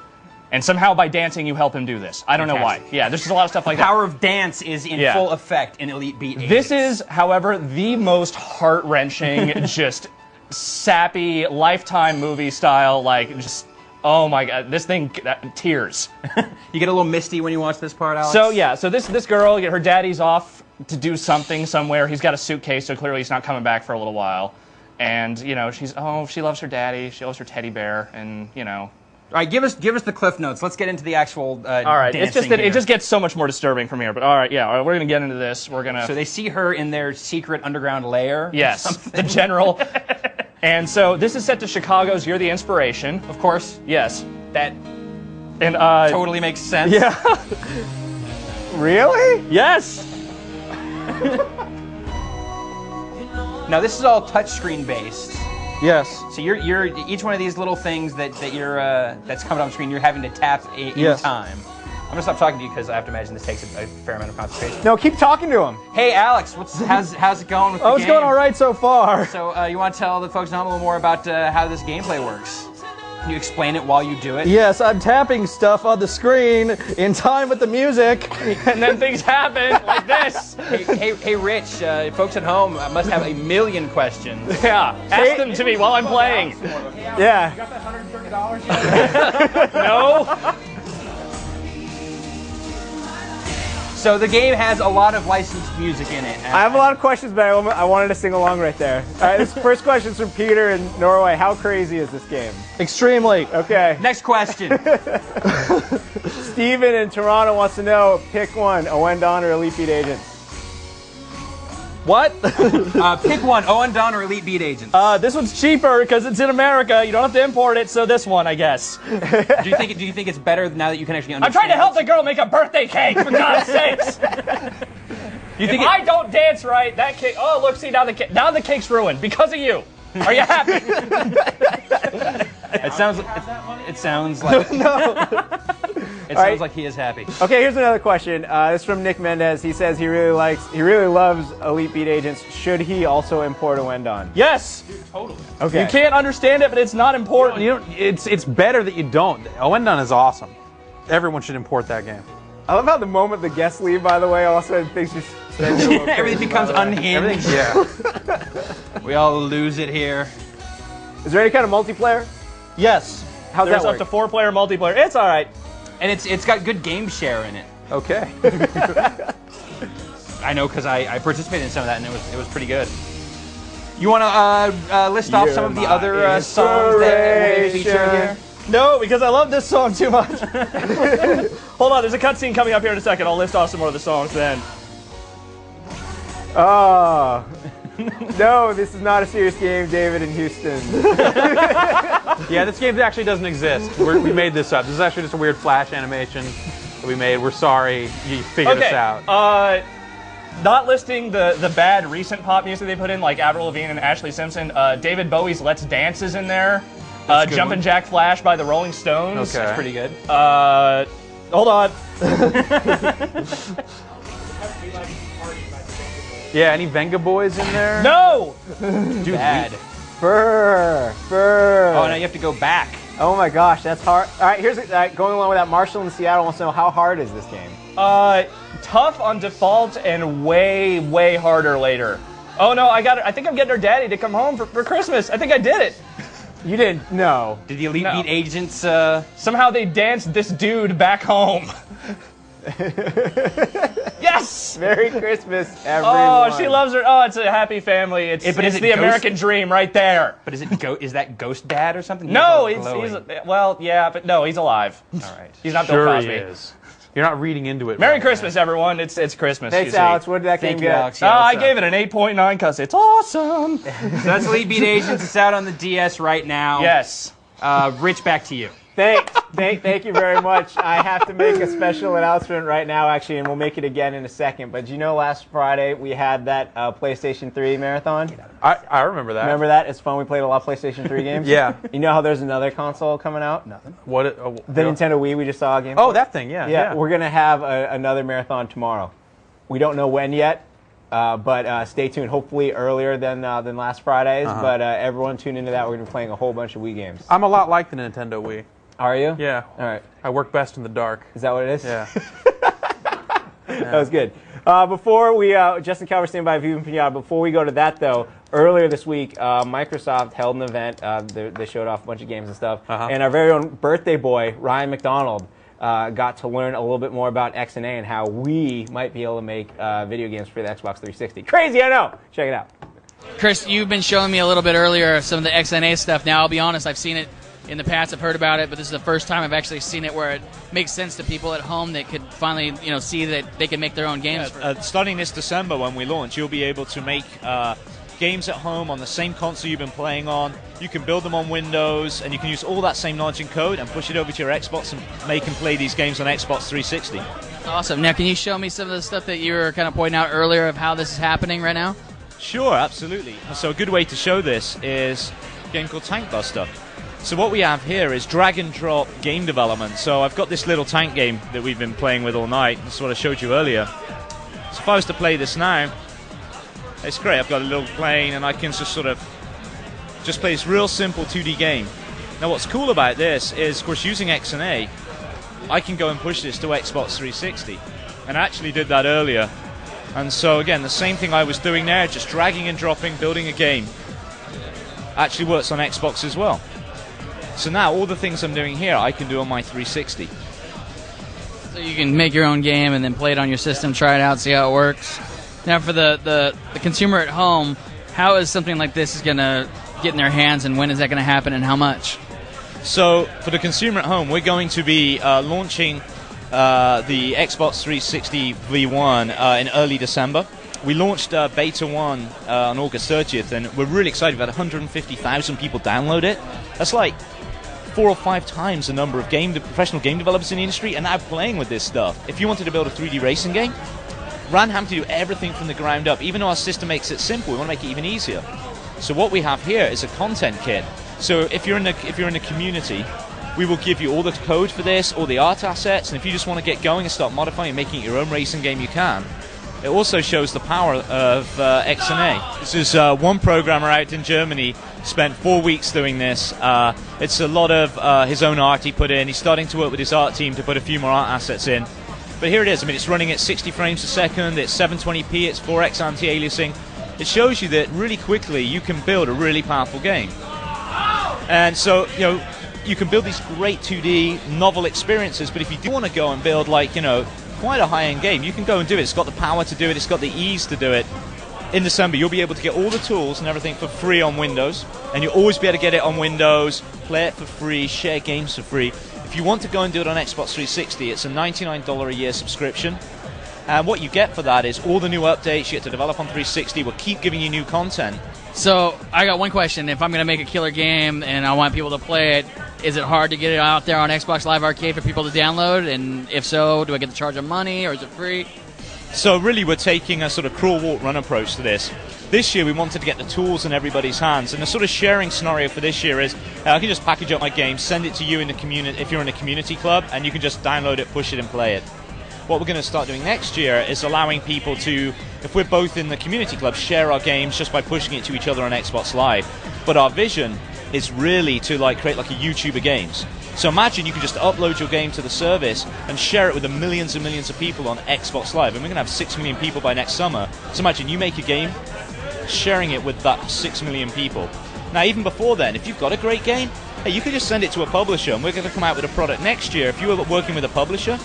And somehow by dancing, you help him do this. I don't know why. Yeah, there's just a lot of stuff like that. The power of dance is in full effect in Elite Beat Agents. This is, however, the most heart-wrenching, just sappy, Lifetime movie style, like, just, oh my god, this thing, tears. You get a little misty when you watch this part, Alex? So this girl, her daddy's off to do something somewhere. He's got a suitcase, so clearly he's not coming back for a little while. And, she loves her daddy, she loves her teddy bear, and, All right, give us the cliff notes. Let's get into the actual all right, dancing it's just that here. it just gets so much more disturbing from here. But all right, we're gonna get into this. So they see her in their secret underground lair. Yes, the general. And so this is set to Chicago's "You're the Inspiration." Of course. Yes. That and totally makes sense. Yeah. Really? Yes. Now this is all touchscreen based. Yes. So you're each one of these little things that you're that's coming on screen. You're having to tap in time. I'm gonna stop talking to you because I have to imagine this takes a fair amount of concentration. No, keep talking to him. Hey, Alex, how's it going with the game? It's going all right so far. So you want to tell the folks at home a little more about how this gameplay works? Can you explain it while you do it? Yes, I'm tapping stuff on the screen in time with the music, and then things happen like this. Hey, Rich, folks at home must have a million questions. Yeah, ask them to me while I'm playing. Yeah. You got that $130? No. So the game has a lot of licensed music in it. I have a lot of questions, but I wanted to sing along right there. All right, this first question is from Peter in Norway. How crazy is this game? Extremely. Okay. Next question. Steven in Toronto wants to know, pick one, Oendan or Elite Beat Agents? What? Pick one, Oendan or Elite Beat Agents. This one's cheaper because it's in America. You don't have to import it, so this one, I guess. Do you think it's better now that you can actually understand? I'm trying to help the girl make a birthday cake, for God's sakes. If I don't dance right, that cake. Oh, look, see now the cake's ruined because of you. Are you happy? It sounds like No. It All sounds right. like he is happy. Okay, here's another question. This is from Nick Mendez. He says he really loves Elite Beat Agents. Should he also import a Wendon? Yes. Totally. Okay. You can't understand it, but it's not important. It's better that you don't. Wendon is awesome. Everyone should import that game. I love how the moment the guests leave, by the way, all of a sudden things just Everything becomes unhinged. Yeah. We all lose it here. Is there any kind of multiplayer? Yes. How's There's that up work? to 4-player multiplayer. It's all right. And it's got good game share in it. Okay. I know because I participated in some of that and it was pretty good. You want to list off some of the other songs that we feature here? No, because I love this song too much. Hold on, there's a cutscene coming up here in a second. I'll list off some more of the songs then. Oh. No, this is not a serious game, David in Houston. Yeah, this game actually doesn't exist. We made this up. This is actually just a weird Flash animation that we made. We're sorry you figured us out. Not listing the bad recent pop music they put in, like Avril Lavigne and Ashley Simpson. David Bowie's Let's Dance is in there. Jumpin' Jack Flash by the Rolling Stones. Okay. That's pretty good. Hold on. Yeah, any Venga Boys in there? No! Dude, bad. Brr. Oh, now you have to go back. Oh my gosh, that's hard. All right, here's going along with that. Marshall in Seattle wants to know, how hard is this game? Tough on default and way harder later. Oh no, I think I'm getting her daddy to come home for Christmas. I think I did it. You didn't? No. Did the Elite Beat Agents... Somehow they danced this dude back home. Yes! Merry Christmas, everyone. Oh, she loves her. Oh, it's a happy family. It's the American dream right there. But is that Ghost Dad or something? No, he's well, yeah, but no, he's alive. All right. He's not Bill Cosby. He is. You're not reading into it. Merry Christmas, everyone. It's Christmas. Thanks, you see. Alex. What did that game get? Alex. I gave it an 8.9 because it's awesome. So that's Elite Beat Agents. It's out on the DS right now. Yes. Rich, back to you. Thank you very much. I have to make a special announcement right now, actually, and we'll make it again in a second. But you know, last Friday we had that PlayStation 3 marathon. I remember that. Remember that? It's fun. We played a lot of PlayStation 3 games. Yeah. You know how there's another console coming out? Nothing. What? The Nintendo Wii. We just saw a game. Oh, that thing. Yeah. Yeah. We're gonna have another marathon tomorrow. We don't know when yet. But stay tuned. Hopefully earlier than last Friday's. But everyone tune into that. We're going to be playing a whole bunch of Wii games. I'm a lot like the Nintendo Wii. Are you? Yeah. All right. I work best in the dark. Is that what it is? Yeah. That was good. Before we, Justin Calvert standing by Viva Piñata. Before we go to that, though, earlier this week, Microsoft held an event. They showed off a bunch of games and stuff. And our very own birthday boy, Ryan McDonald, got to learn a little bit more about XNA and how we might be able to make video games for the Xbox 360. Crazy, I know. Check it out. Chris, you've been showing me a little bit earlier some of the XNA stuff. Now, I'll be honest, I've seen it in the past. I've heard about it, but this is the first time I've actually seen it where it makes sense to people at home that could finally, see that they can make their own games. Starting this December when we launch, you'll be able to make games at home on the same console you've been playing on. You can build them on Windows, and you can use all that same knowledge and code and push it over to your Xbox and make and play these games on Xbox 360. Awesome. Now, can you show me some of the stuff that you were kind of pointing out earlier of how this is happening right now? Sure, absolutely. So a good way to show this is a game called Tank Buster. So what we have here is drag and drop game development. So I've got this little tank game that we've been playing with all night. This is what I showed you earlier. So if I was to play this now, it's great. I've got a little plane and I can just sort of play this real simple 2D game. Now what's cool about this is, of course, using XNA, I can go and push this to Xbox 360. And I actually did that earlier. And so again, the same thing I was doing there, just dragging and dropping, building a game, actually works on Xbox as well. So now all the things I'm doing here, I can do on my 360. So you can make your own game and then play it on your system, try it out, see how it works. Now for the consumer at home, how is something like this going to get in their hands, and when is that going to happen, and how much? So for the consumer at home, we're going to be launching the Xbox 360 V1 in early December. We launched Beta 1 on August 30th, and we're really excited. We've had 150,000 people download it. That's like 4 or 5 times the number of professional game developers in the industry are now playing with this stuff. If you wanted to build a 3D racing game, rather than having to do everything from the ground up, even though our system makes it simple, we want to make it even easier. So what we have here is a content kit. So if you're in the community, We will give you all the code for this, all the art assets, and if you just want to get going and start modifying and making it your own racing game, you can. It also shows the power of XNA. This is one programmer out in Germany, spent 4 weeks doing this. It's a lot of his own art he put in. He's starting to work with his art team to put a few more art assets in. But here it is. I mean, it's running at 60 frames a second, it's 720p, it's 4x anti-aliasing. It shows you that really quickly you can build a really powerful game. And so, you know, you can build these great 2D novel experiences, but if you do want to go and build, like, you know, quite a high-end game, you can go and do it. It's got the power to do it, it's got the ease to do it. In December, you'll be able to get all the tools and everything for free on Windows, and you'll always be able to get it on Windows, play it for free, share games for free. If you want to go and do it on Xbox 360, it's a $99 a year subscription. And what you get for that is all the new updates you get to develop on 360. We'll keep giving you new content. So I got one question. If I'm going to make a killer game and I want people to play it, is it hard to get it out there on Xbox Live Arcade for people to download? And if so, do I get to charge them money or is it free? So really we're taking a sort of crawl, walk, run approach to this. This year we wanted to get the tools in everybody's hands, and the sort of sharing scenario for this year is I can just package up my game, send it to you in the community if you're in a community club, and you can just download it, push it, and play it. What we're going to start doing next year is allowing people to, if we're both in the community club, share our games just by pushing it to each other on Xbox Live. But our vision is really to create like a YouTube of games. So imagine you can just upload your game to the service and share it with the millions and millions of people on Xbox Live. And we're going to have 6 million people by next summer. So imagine you make a game, sharing it with that 6 million people. Now, even before then, if you've got a great game, hey, you could just send it to a publisher, and we're going to come out with a product next year. If you were working with a publisher,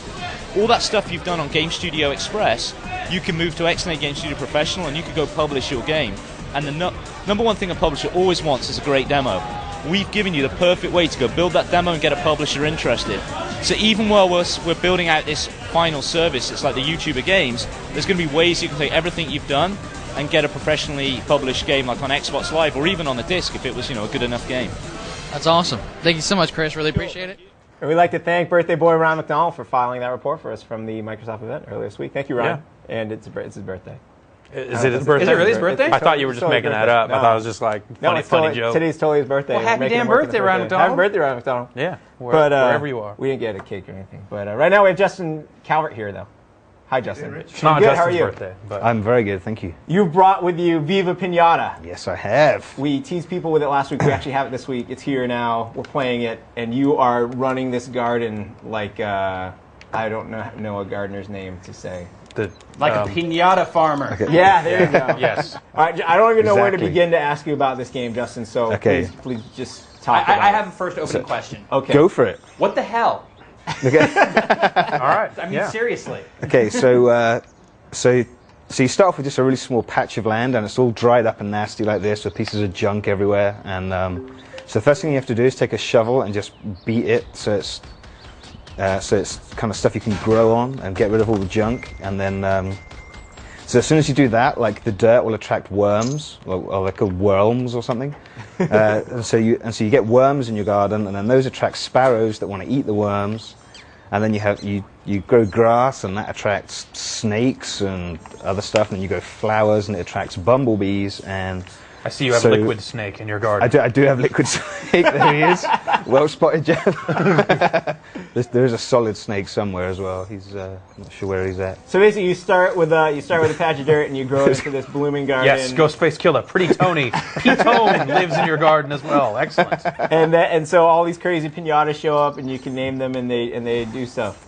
all that stuff you've done on Game Studio Express, you can move to XNA Game Studio Professional, and you could go publish your game. And the number one thing a publisher always wants is a great demo. We've given you the perfect way to go build that demo and get a publisher interested. So even while we're building out this final service, it's like the YouTuber games, there's going to be ways you can take everything you've done and get a professionally published game like on Xbox Live or even on a disc if it was, a good enough game. That's awesome. Thank you so much, Chris. Really appreciate it. And we'd like to thank birthday boy Ryan McDonald for filing that report for us from the Microsoft event earlier this week. Thank you, Ryan. Yeah. And it's his birthday. Is it his birthday? Is it really his birthday? I thought you were just making that up. No. I thought it was just like funny joke. Today's totally his birthday. Well, happy damn birthday, Ryan McDonald. Happy birthday, Ryan McDonald. Yeah, wherever you are. We didn't get a cake or anything. But right now we have Justin Calvert here, though. Hi, Justin. It's not good. Justin's How are you? birthday. But I'm very good, thank you. You brought with you Viva Piñata. Yes, I have. We teased people with it last week. We actually have it this week. It's here now. We're playing it, and you are running this garden like I don't know a gardener's name to say. Like a piñata farmer. Okay. Yeah, there you go. Yes. All right, I don't even know where to begin to ask you about this game, Justin. So please just talk about it. I have a first opening question. Okay. Go for it. What the hell? Okay. All right. I mean, seriously. Okay, so you start off with just a really small patch of land, and it's all dried up and nasty like this, with pieces of junk everywhere. And so the first thing you have to do is take a shovel and just beat it so it's kind of stuff you can grow on and get rid of all the junk. And then so as soon as you do that, like the dirt will attract worms, or they're called worms or something. and so you get worms in your garden, and then those attract sparrows that want to eat the worms. And then you grow grass, and that attracts snakes and other stuff. And then you grow flowers, and it attracts bumblebees. And I see you have liquid snake in your garden. I do have liquid snake. There he is. Well spotted, Jeff. There's a solid snake somewhere as well. He's not sure where he's at. So basically, you start with a patch of dirt, and you grow it into this blooming garden. Yes, Ghostface Killer. Pretty Tony. P-Tone lives in your garden as well. Excellent. And so all these crazy piñatas show up, and you can name them, and they do stuff.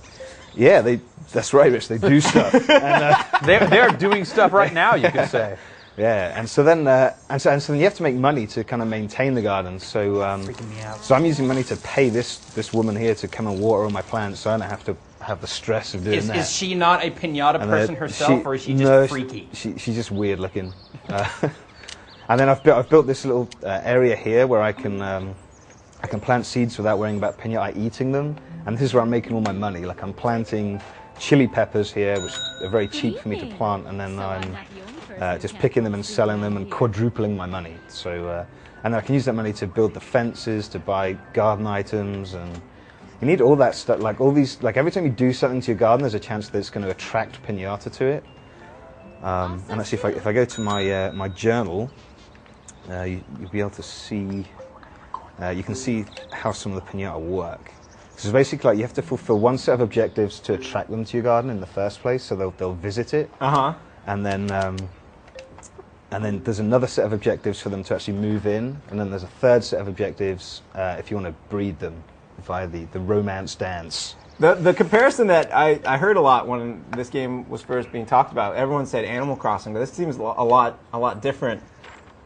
Yeah, that's right, Rich. They do stuff. And, they're doing stuff right now, you could say. Yeah, and so then you have to make money to kind of maintain the garden. So I'm using money to pay this woman here to come and water all my plants, so I don't have to have the stress of doing that. Is she not a piñata person herself, or is she just freaky? She's just weird looking. And then I've built this little area here where I can plant seeds without worrying about piñata eating them, and this is where I'm making all my money. Like I'm planting chili peppers here, which are very cheap for me to plant, and then I'm just picking them and selling them and quadrupling my money. So, and I can use that money to build the fences, to buy garden items, and you need all that stuff. Like all these, like every time you do something to your garden, there's a chance that it's going to attract piñata to it. And let's see if I go to my my journal, you'll be able to see you can see how some of the piñata work. So basically, like, you have to fulfill one set of objectives to attract them to your garden in the first place, so they'll visit it. And then there's another set of objectives for them to actually move in, and then there's a third set of objectives if you want to breed them via the romance dance. The comparison that I heard a lot when this game was first being talked about, everyone said Animal Crossing, but this seems a lot different.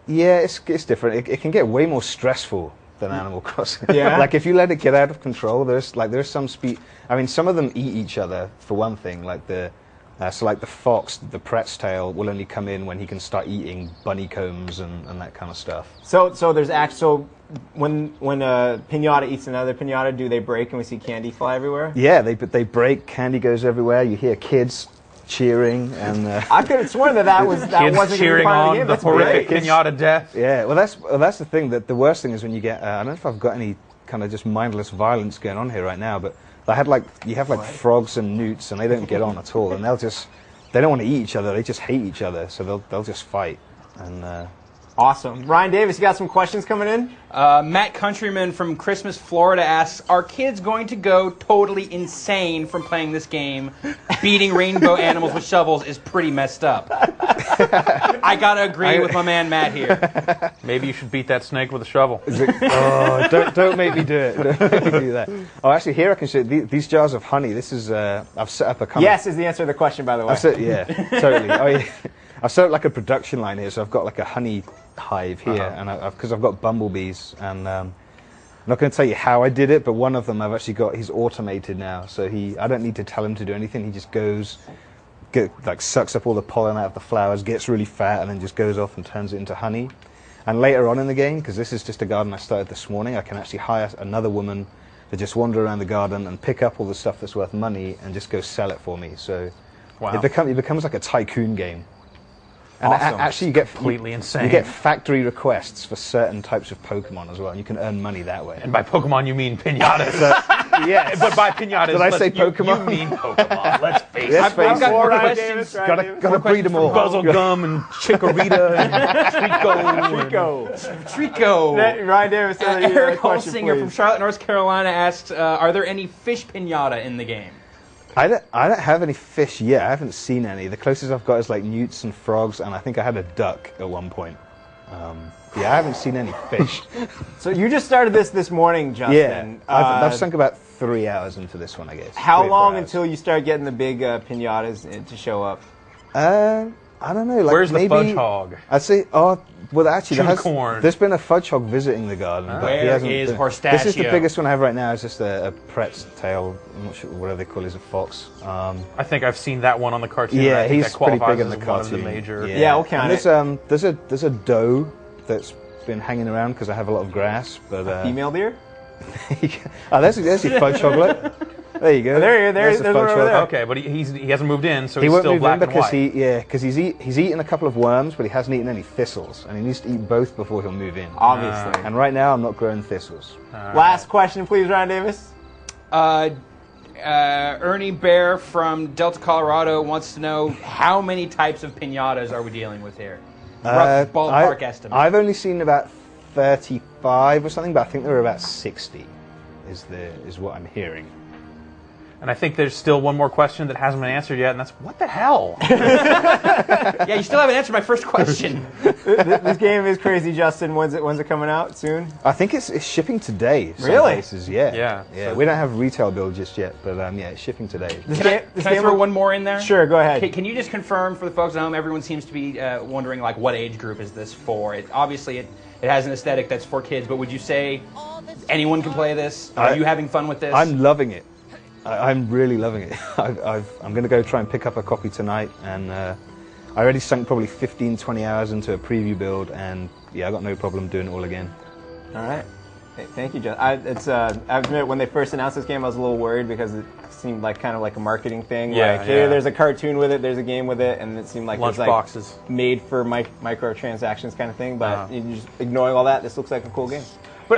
Yeah, it's different. It can get way more stressful than Animal Crossing. Yeah. Like if you let it get out of control, there's some speed. I mean, some of them eat each other for one thing. Like the fox, the Pret's tail will only come in when he can start eating bunny combs and that kind of stuff. So when a piñata eats another piñata, do they break and we see candy fly everywhere? Yeah, they break. Candy goes everywhere. You hear kids cheering and. I could have sworn that wasn't cheering part on of the game. the horrific piñata death. Yeah, well that's the thing. That the worst thing is when you get. I don't know if I've got any kind of just mindless violence going on here right now, but you have frogs and newts, and they don't get on at all, and they don't want to eat each other. They just hate each other, so they'll just fight. And awesome, Ryan Davis, you got some questions coming in? Matt Countryman from Christmas, Florida asks, are kids going to go totally insane from playing this game? Beating rainbow animals with shovels is pretty messed up. I gotta agree with my man Matt here. Maybe you should beat that snake with a shovel. Oh, don't make me do it. Don't make me do that. Oh, actually, here I can show these jars of honey. This is I've set up a kind yes is the answer to the question, by the way. Yeah, totally. Oh, yeah. I've set up like a production line here, so I've got like a honey hive here, and because I've got bumblebees, and I'm not going to tell you how I did it, but one of them I've actually got. He's automated now, so I don't need to tell him to do anything. He just goes, sucks up all the pollen out of the flowers, gets really fat, and then just goes off and turns it into honey. And later on in the game, because this is just a garden I started this morning, I can actually hire another woman to just wander around the garden and pick up all the stuff that's worth money and just go sell it for me. So it becomes like a tycoon game. And awesome. Actually, you get completely insane. You get factory requests for certain types of Pokemon as well, and you can earn money that way. And by Pokemon, you mean piñatas. Yes, but by piñatas, did I say Pokemon? You mean Pokemon. Let's face it. I've got more questions. Gotta breed them all. Buzzlegum and Chikorita and Trico. Ryan Davis, Eric question, Holsinger please. from Charlotte, North Carolina asks, are there any fish piñata in the game? I don't have any fish yet. I haven't seen any. The closest I've got is like newts and frogs, and I think I had a duck at one point. I haven't seen any fish. So you just started this morning, Justin. Yeah, I've sunk about 3 hours into this one, I guess. How long until you start getting the big piñatas to show up? I don't know. Like where's maybe, the fudge hog? I'd say, actually, corn. there's been a fudge hog visiting the garden. But he Where hasn't is been. Horstachio? This is the biggest one I have right now. It's just a Pret's tail. I'm not sure whatever they call it, is a fox. I think I've seen that one on the cartoon. Yeah, I think he's that pretty qualifies big in the as cartoon. One of the major. Yeah, we'll count and there's a doe that's been hanging around because I have a lot of grass. But female deer? There's your fudge hog. Look. There you go. There's one over there. Okay, but he hasn't moved in, so he he's won't still move black in and white. because he's eaten a couple of worms, but he hasn't eaten any thistles, and he needs to eat both before he'll move in. Obviously. And right now, I'm not growing thistles. Last question, please, Ryan Davis. Ernie Bear from Delta, Colorado wants to know how many types of piñatas are we dealing with here? Rough ballpark estimate. I've only seen about 35 or something, but I think there are about 60. Is what I'm hearing. And I think there's still one more question that hasn't been answered yet, and that's what the hell? Yeah, you still haven't answered my first question. This game is crazy, Justin. When's it coming out? Soon? I think it's shipping today. Some Really? places, yeah. Yeah. So we don't have retail build just yet, but yeah, it's shipping today. Can I throw one more in there? Sure, go ahead. Can you just confirm for the folks at home? Everyone seems to be wondering, like, what age group is this for? Obviously, it has an aesthetic that's for kids, but would you say anyone can play this? Are you having fun with this? I'm loving it. I'm really loving it. I'm going to go try and pick up a copy tonight, and I already sunk probably 15, 20 hours into a preview build, and yeah, I got no problem doing it all again. All right. Hey, thank you, Justin. I admit, when they first announced this game, I was a little worried because it seemed like kind of like a marketing thing. Yeah, like, hey, there's a cartoon with it, there's a game with it, and it seemed like it was like boxes made for microtransactions kind of thing. But you're just ignoring all that. This looks like a cool game.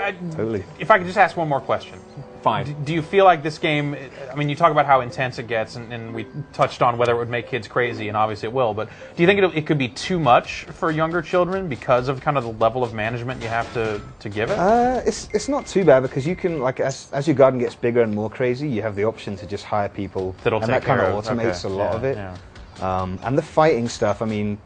But if I could just ask one more question. Fine. Do you feel like this game, I mean, you talk about how intense it gets, and we touched on whether it would make kids crazy, and obviously it will, but do you think it could be too much for younger children because of kind of the level of management you have to give it? It's not too bad because you can, like, as your garden gets bigger and more crazy, you have the option to just hire people, That'll and take that kind care of of- automates okay. a lot Yeah, of it. yeah. And the fighting stuff, I mean,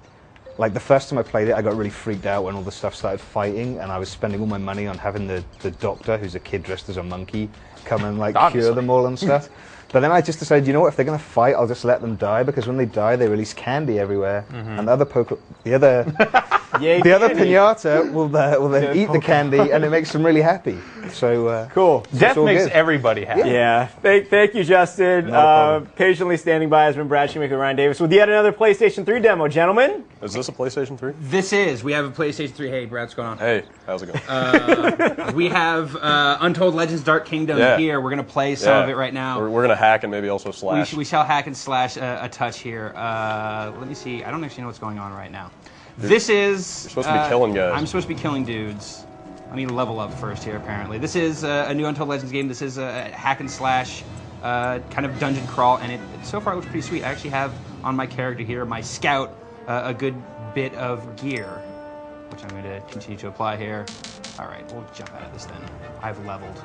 like the first time I played it, I got really freaked out when all the stuff started fighting, and I was spending all my money on having the doctor, who's a kid dressed as a monkey, come and like cure them all and stuff. But then I just decided, you know what? If they're going to fight, I'll just let them die, because when they die, they release candy everywhere, and the other piñata will then eat the candy, and it makes them really happy. So cool. Death all makes good. everybody happy. Yeah. Thank you, Justin. Patiently standing by has been Brad Shoemaker and Ryan Davis with yet another PlayStation 3 demo, gentlemen. Is this a PlayStation 3? This is. We have a PlayStation 3. Hey, Brad, what's going on? Hey, how's it going? We have Untold Legends Dark Kingdom here. We're going to play some of it right now. We're going to hack and maybe also slash. We shall hack and slash a touch here. Let me see. I don't actually know what's going on right now. This is... You're supposed to be killing guys. I'm supposed to be killing dudes. I need to level up first here, apparently. This is a new Untold Legends game. This is a hack and slash kind of dungeon crawl, and it so far looks pretty sweet. I actually have on my character here, my scout, a good bit of gear, which I'm going to continue to apply here. All right, we'll jump out of this then. I've leveled.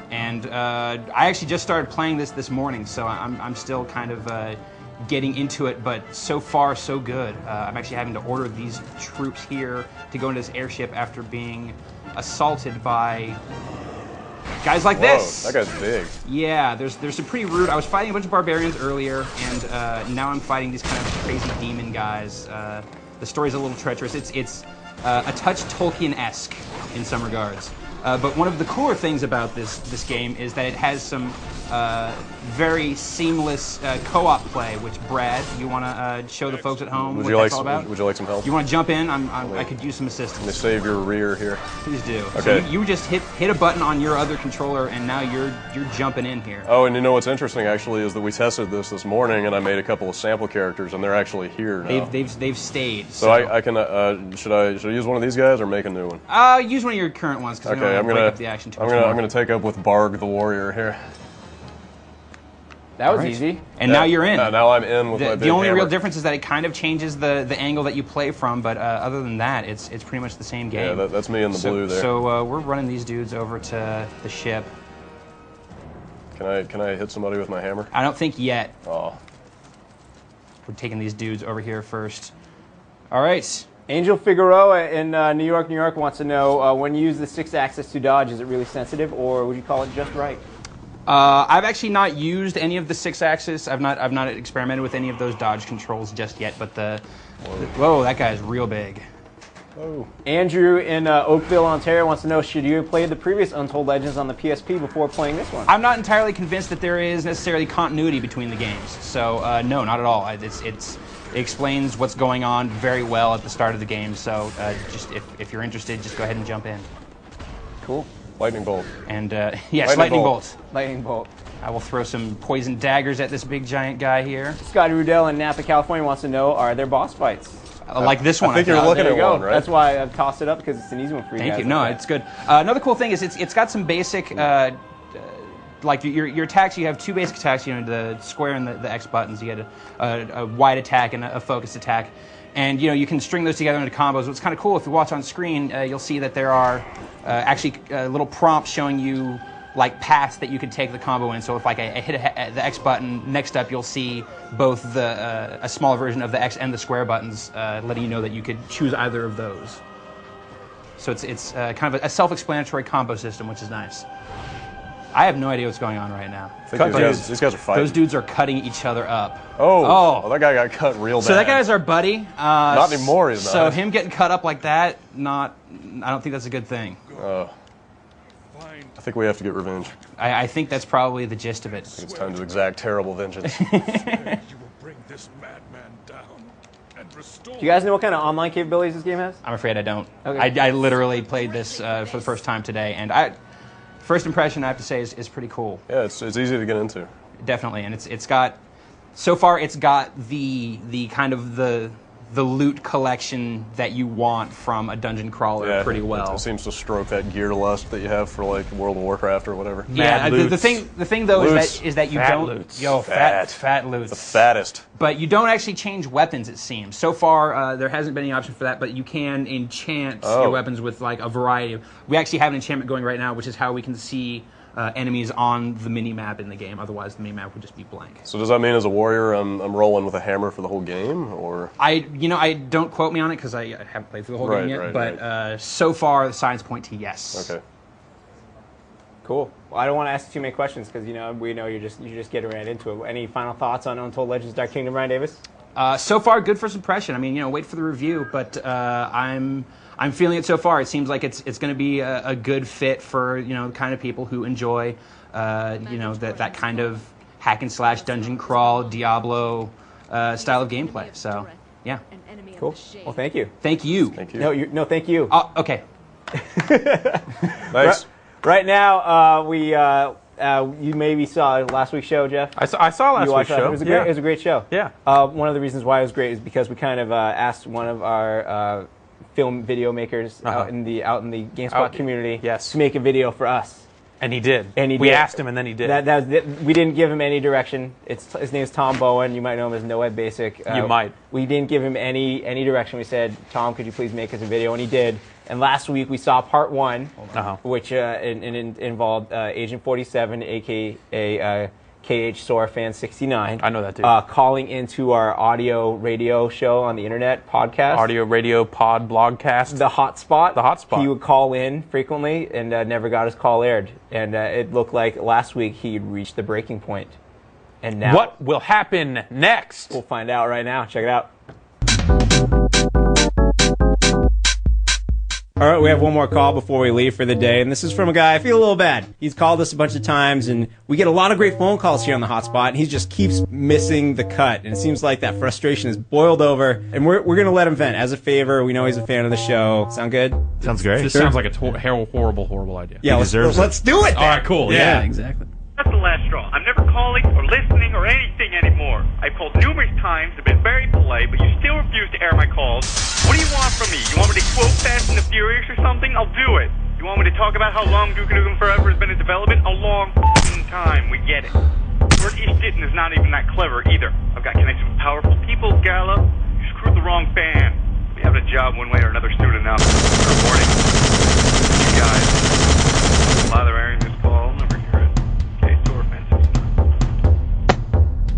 And I actually just started playing this morning, so I'm still kind of getting into it, but so far so good. I'm actually having to order these troops here to go into this airship after being assaulted by guys like this. That guy's big. Yeah, there's some pretty rude. I was fighting a bunch of barbarians earlier, and now I'm fighting these kind of crazy demon guys. The story's a little treacherous. It's a touch Tolkien-esque in some regards. But one of the cooler things about this game is that it has some very seamless co-op play. Which, Brad, you want to show the folks at home what that's all about? Would you like some help? You want to jump in? I could use some assistance. Let me save your rear here. Please do. Okay. So you just hit a button on your other controller, and now you're jumping in here. Oh, and you know what's interesting actually is that we tested this morning, and I made a couple of sample characters, and they're actually here now. They've stayed. So I can should I use one of these guys or make a new one? Use one of your current ones because Okay, I'm break up the action too much I'm more. gonna take up with Barg the warrior here. That was easy. And now you're in. Now I'm in with my big The only hammer. real difference is that it kind of changes the angle that you play from, but other than that, it's pretty much the same game. Yeah, that's me in the blue there. So we're running these dudes over to the ship. Can I hit somebody with my hammer? I don't think yet. Oh. We're taking these dudes over here first. All right. Angel Figueroa in New York wants to know, when you use the 6-axis to dodge, is it really sensitive, or would you call it just right? I've actually not used any of the 6-axis. I've not experimented with any of those dodge controls just yet. But whoa, that guy's real big. Oh. Andrew in Oakville, Ontario wants to know, should you have played the previous Untold Legends on the PSP before playing this one? I'm not entirely convinced that there is necessarily continuity between the games. So no, not at all. It explains what's going on very well at the start of the game. So just if you're interested, just go ahead and jump in. Cool. Lightning bolt. And yes, lightning bolt. Lightning bolt. I will throw some poison daggers at this big giant guy here. Scotty Rudell in Napa, California wants to know, are there boss fights? Like this one. I think you're looking at one, right? That's why I've tossed it up, because it's an easy one for you guys. Thank you. No, it's good. Another cool thing is it's got some basic, like your attacks. You have two basic attacks. You know, the square and the X buttons. You get a wide attack and a focused attack, and you can string those together into combos. What's kind of cool, if you watch on screen, you'll see that there are actually little prompts showing you like paths that you could take the combo in. So if like I hit the X button, next up you'll see both a smaller version of the X and the square buttons, letting you know that you could choose either of those. So it's kind of a self-explanatory combo system, which is nice. I have no idea what's going on right now. These guys are fighting. Those dudes are cutting each other up. Oh, that guy got cut real bad. So that guy's our buddy. Not anymore, he's not. So him getting cut up like that, I don't think that's a good thing. I think we have to get revenge. I think that's probably the gist of it. I think it's time to exact terrible vengeance. Do you guys know what kind of online capabilities this game has? I'm afraid I don't. Okay. I literally played this for the first time today, and first impression I have to say is pretty cool. Yeah, it's easy to get into. Definitely, and it's got so far it's got the kind of the the loot collection that you want from a dungeon crawler pretty well. It seems to stroke that gear lust that you have for like World of Warcraft or whatever. Yeah, the thing though is that you fat don't loots. fat loots. The fattest. But you don't actually change weapons, it seems. So far, there hasn't been any option for that, but you can enchant your weapons with like a variety of. We actually have an enchantment going right now, which is how we can see enemies on the mini map in the game. Otherwise, the mini map would just be blank. So does that mean as a warrior, I'm rolling with a hammer for the whole game, or? I don't quote me on it because I haven't played through the whole game yet. But so far, the signs point to yes. Okay. Cool. Well, I don't want to ask too many questions because we know you're just getting right into it. Any final thoughts on Untold Legends Dark Kingdom, Ryan Davis? So far, good first impression. I mean, wait for the review, but I'm feeling it so far. It seems like it's going to be a good fit for the kind of people who enjoy that kind of hack and slash dungeon crawl Diablo style of gameplay. So yeah, cool. Well, thank you. Thank you. Thank you. No, thank you. Oh, okay. Nice. Right now, you maybe saw last week's show, Jeff. I saw last week's show. It was a great show. Yeah. One of the reasons why it was great is because we kind of asked one of our film video makers out in the GameSpot community to make a video for us. And he did. We asked him, and then he did. We didn't give him any direction. His name is Tom Bowen. You might know him as NoEd Basic. You might. We didn't give him any direction. We said, Tom, could you please make us a video? And he did. And last week we saw part one, which involved Agent 47, a.k.a. KH Sora Fan 69. I know that dude. Calling into our audio radio show on the internet podcast. Audio radio pod blogcast. The Hotspot. The Hotspot. He would call in frequently and never got his call aired. And it looked like last week he'd reached the breaking point. And now, what will happen next? We'll find out right now. Check it out. All right, we have one more call before we leave for the day, and this is from a guy I feel a little bad. He's called us a bunch of times, and we get a lot of great phone calls here on the Hotspot, and he just keeps missing the cut, and it seems like that frustration is boiled over, and we're going to let him vent. As a favor, we know he's a fan of the show. Sound good? Sounds great. This sounds like a horrible idea. Yeah, let's do it then. All right, cool. Yeah, exactly. That's the last straw. I'm never calling or listening or anything anymore. I've called numerous times, I've been very polite, but you still refuse to air my calls. What do you want from me? You want me to quote Fast and the Furious or something? I'll do it. You want me to talk about how long Duke Nukem Forever has been in development? A long time. We get it. Word ish didn't is not even that clever either. I've got connections with powerful people, Gallup. You screwed the wrong fan. We have a job one way or another soon enough. Good morning. You guys. Bother airing this call. Never hear it.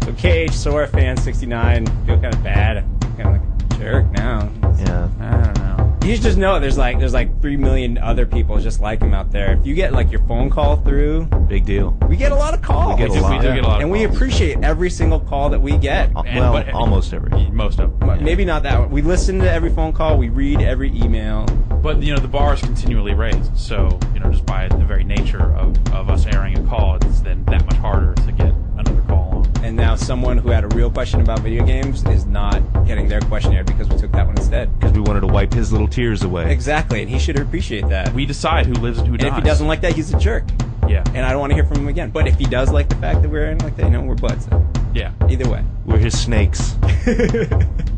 So KH Sora Fan 69, feel kind of bad. I feel kind of like a jerk now. Yeah. I don't know. You should just know there's like 3 million other people just like him out there. If you get like your phone call through, big deal. We get a lot of calls. We do get a lot of and we appreciate every single call that we get. Almost every. Most of them. Maybe not that one. We listen to every phone call. We read every email. But the bar is continually raised. So just by the very nature of us airing a call, it's then that much harder to get another call on. And now someone who had a real question about video games is not getting their question aired because we took that one instead. Because we wanted to wipe his little tears away. Exactly, and he should appreciate that. We decide who lives and who dies. And if he doesn't like that, he's a jerk. Yeah. And I don't want to hear from him again. But if he does like the fact that we're in like that, we're buds. Yeah. Either way. We're his snakes.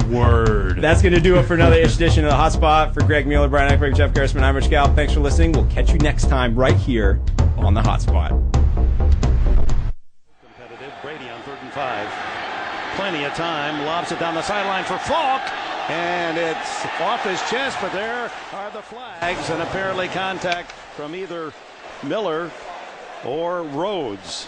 Word. That's going to do it for another edition of the Hotspot. For Greg Mueller, Brian Eckberg, Jeff Gerstmann, I'm Rich Gallup. Thanks for listening. We'll catch you next time right here on the Hotspot. Competitive. Brady on 3rd and 5. Plenty of time. Lobs it down the sideline for Falk. And it's off his chest, but there are the flags, and apparently contact from either Miller or Rhodes.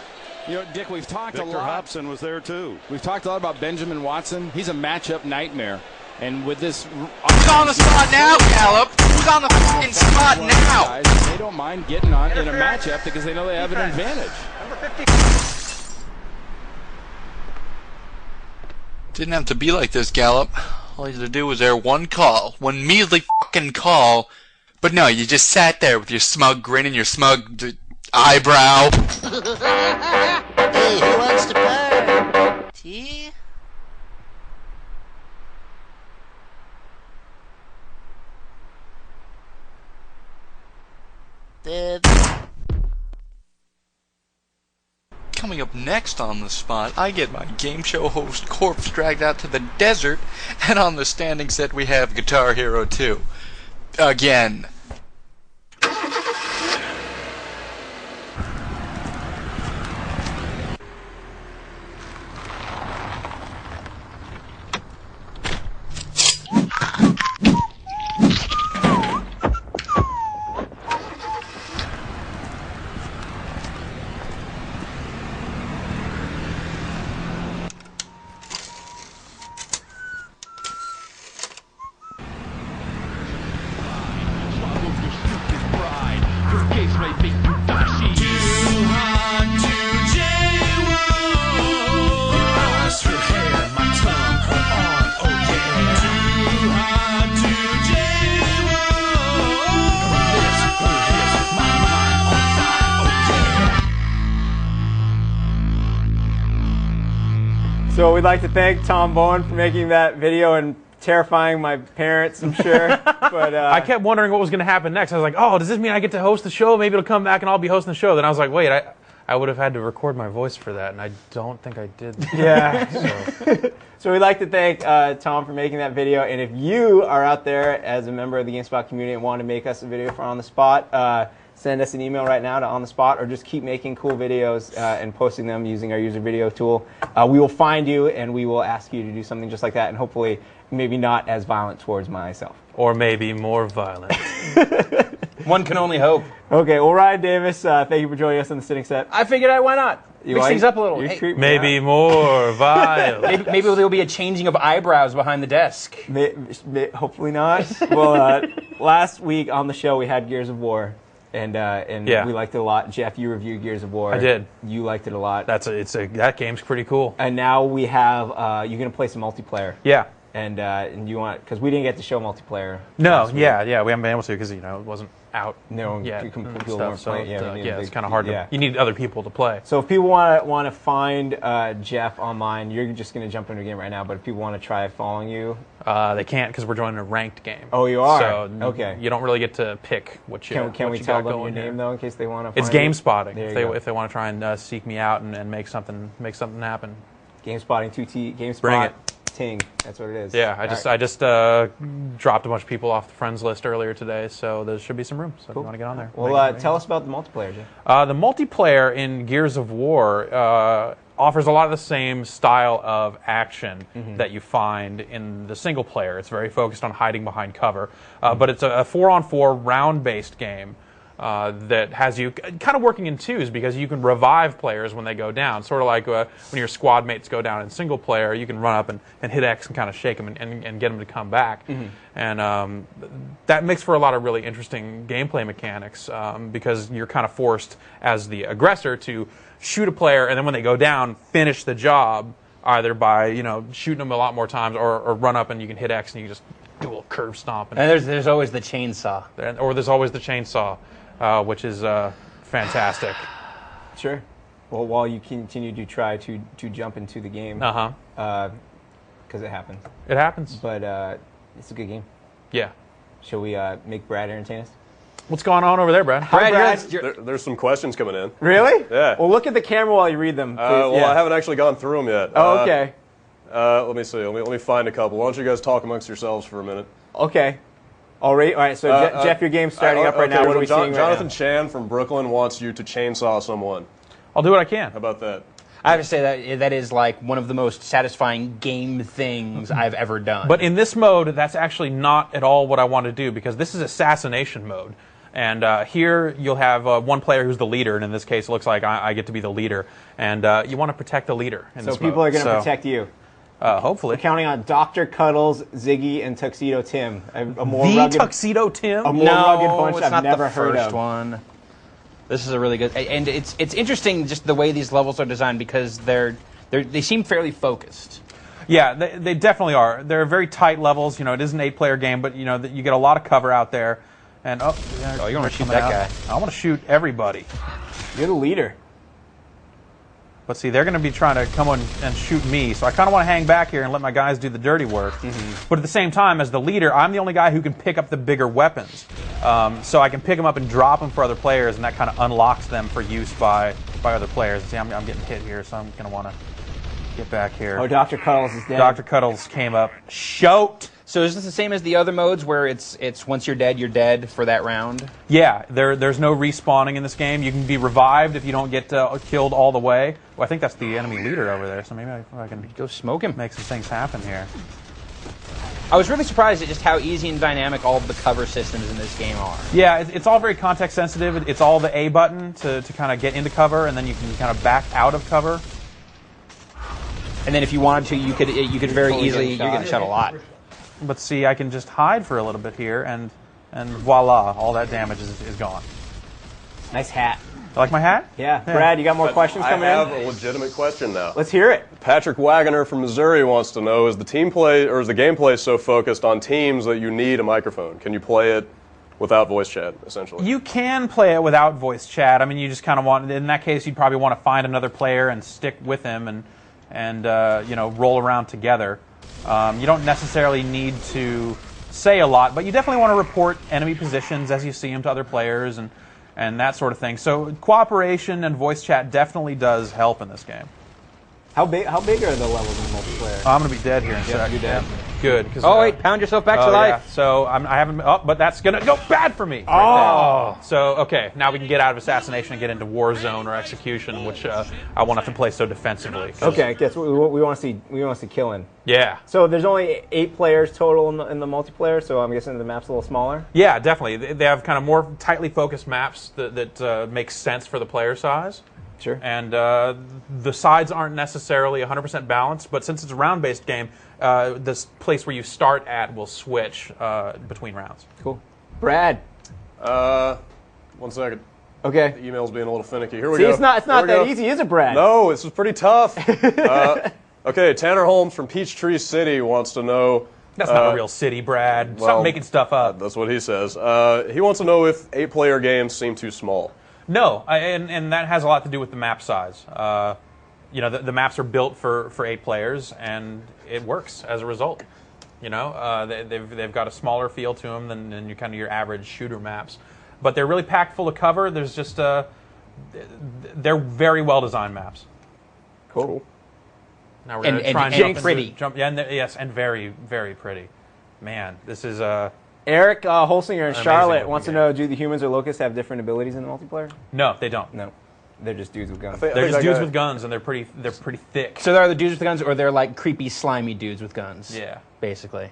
Dick, we've talked Victor a lot. Hobson was there too. We've talked a lot about Benjamin Watson. He's a matchup nightmare. And with this... Who's on the spot now, Gallup? Who's on the fucking spot now? Guys, they don't mind getting on in a matchup because they know they have an advantage. Number 50. Didn't have to be like this, Gallup. All you had to do was air one measly fucking call. But no, you just sat there with your smug grin and your smug eyebrow. Hey, who wants to play? Tea? Coming up next on the spot, I get my game show host corpse dragged out to the desert, and on the standing set we have Guitar Hero 2. Again. So we'd like to thank Tom Bowen for making that video and terrifying my parents, I'm sure. But I kept wondering what was going to happen next. I was like, oh, does this mean I get to host the show? Maybe it'll come back and I'll be hosting the show. Then I was like, wait, I would have had to record my voice for that, and I don't think I did. Yeah. So we'd like to thank Tom for making that video. And if you are out there as a member of the GameSpot community and want to make us a video for On the Spot, send us an email right now to On the Spot, or just keep making cool videos and posting them using our user video tool. We will find you and we will ask you to do something just like that, and hopefully maybe not as violent towards myself. Or maybe more violent. One can only hope. Okay, well, Ryan Davis, thank you for joining us on the sitting set. I figured why not? Mix things up a little. Hey, maybe more violent. maybe there'll be a changing of eyebrows behind the desk. Hopefully not. Well, last week on the show we had Gears of War. And yeah. We liked it a lot. Jeff, you reviewed Gears of War. I did. You liked it a lot. That game's pretty cool. And now we have you're gonna play some multiplayer. Yeah. And you want, because we didn't get to show multiplayer. No, yeah, we haven't been able to because it wasn't out. No, yet. People and weren't stuff, so playing. it's kind of hard to. You need other people to play. So if people want to find Jeff online, you're just gonna jump into a game right now. But if people want to try following you, they can't because we're joining a ranked game. Oh, you are. So okay. You don't really get to pick what you. Can we tell them your name though, in case they want to? It's Game Spotting. If they want to try and seek me out and make something happen. Game Spotting 2T. Game Spot. Bring it. Ting. That's what it is. Yeah, I just dropped a bunch of people off the friends list earlier today, so there should be some room. So if you want to get on there. Well, tell us about the multiplayer, Jeff. The multiplayer in Gears of War offers a lot of the same style of action that you find in the single player. It's very focused on hiding behind cover, but it's a 4-on-4 round-based game. That has you kind of working in twos because you can revive players when they go down. Sort of like when your squad mates go down in single player, you can run up and hit X and kind of shake them and get them to come back. And that makes for a lot of really interesting gameplay mechanics because you're kind of forced as the aggressor to shoot a player and then when they go down, finish the job either by shooting them a lot more times or run up and you can hit X and you just do a little curve stomp. And there's always the chainsaw. Or there's always the chainsaw. Which is fantastic. Sure. Well, while you continue to try to jump into the game, because it happens. It happens. But it's a good game. Yeah. Shall we make Brad entertain us? What's going on over there, Brad? Hi, Brad. There's some questions coming in. Really? Yeah. Well, look at the camera while you read them. Well, I haven't actually gone through them yet. Oh, okay. Let me see. Let me find a couple. Why don't you guys talk amongst yourselves for a minute? Okay. All right. So Jeff, your game's starting up right now. What are we seeing right now? Jonathan Chan from Brooklyn wants you to chainsaw someone. I'll do what I can. How about that? I have to say that is like one of the most satisfying game things I've ever done. But in this mode, that's actually not at all what I want to do because this is assassination mode. And here you'll have one player who's the leader, and in this case it looks like I get to be the leader. And you want to protect the leader in this mode. So people are going to protect you. Hopefully. We're counting on Dr. Cuddles, Ziggy, and Tuxedo Tim. A more rugged, Tuxedo Tim? A more rugged bunch I've never heard of. It's not the first one. This is a really good... And it's interesting just the way these levels are designed because they seem fairly focused. Yeah, they definitely are. They're very tight levels. It is an 8-player game, but you get a lot of cover out there. And you want to shoot that guy? I want to shoot everybody. You're the leader. But see, they're going to be trying to come on and shoot me, so I kind of want to hang back here and let my guys do the dirty work. But at the same time, as the leader, I'm the only guy who can pick up the bigger weapons. So I can pick them up and drop them for other players, and that kind of unlocks them for use by by other players. See, I'm getting hit here, so I'm going to want to get back here. Oh, Dr. Cuddles is dead. Dr. Cuddles came up. Shoot! So is this the same as the other modes where it's once you're dead for that round? Yeah, there's no respawning in this game. You can be revived if you don't get killed all the way. Well, I think that's the enemy leader over there, so maybe I can go smoke him. Make some things happen here. I was really surprised at just how easy and dynamic all of the cover systems in this game are. Yeah, it's all very context sensitive. It's all the A button to kind of get into cover, and then you can kind of back out of cover. And then if you wanted to, you could very easily, you're getting shot a lot. But see, I can just hide for a little bit here, and voila, all that damage is gone. Nice hat. You like my hat? Yeah. Brad, you got more questions coming in? I have a legitimate question now. Let's hear it. Patrick Wagoner from Missouri wants to know, is the gameplay so focused on teams that you need a microphone? Can you play it without voice chat, essentially? You can play it without voice chat. I mean, you just kind of want, in that case, you'd probably want to find another player and stick with him and roll around together. You don't necessarily need to say a lot, but you definitely want to report enemy positions as you see them to other players and that sort of thing. So cooperation and voice chat definitely does help in this game. How big are the levels in multiplayer? I'm going to be dead here in a sec. You're dead. Good. Oh, wait, pound yourself back to life. Yeah. So I haven't. Oh, but that's going to go bad for me. Oh. So, okay, now we can get out of assassination and get into war zone or execution, which I won't have to play so defensively. Okay, guess what we want to see. We want to see killing. Yeah. So there's only 8 players total in the multiplayer, so I'm guessing the map's a little smaller? Yeah, definitely. They have kind of more tightly focused maps that make sense for the player size. Sure. And the sides aren't necessarily 100% balanced, but since it's a round-based game, this place where you start at will switch between rounds. Cool. Brad. 1 second. Okay. The email's being a little finicky. Here we See, go. it's not that easy, is it, Brad? No, this is pretty tough. Okay, Tanner Holmes from Peachtree City wants to know... That's not a real city, Brad. Stop making stuff up. That's what he says. He wants to know if 8-player games seem too small. No, and that has a lot to do with the map size. The maps are built for 8 players, and it works as a result. They've got a smaller feel to them than your average shooter maps, but they're really packed full of cover. There's just they're very well designed maps. Cool. Now we're going to try and pretty. Yes, and very, very pretty. Man, this is Eric Holsinger in Charlotte wants to know, do the humans or locusts have different abilities in the multiplayer? No, they don't. No. They're just dudes with guns. They're just dudes with guns, and they're pretty thick. So they're the dudes with guns, or they're like creepy, slimy dudes with guns? Yeah. Basically.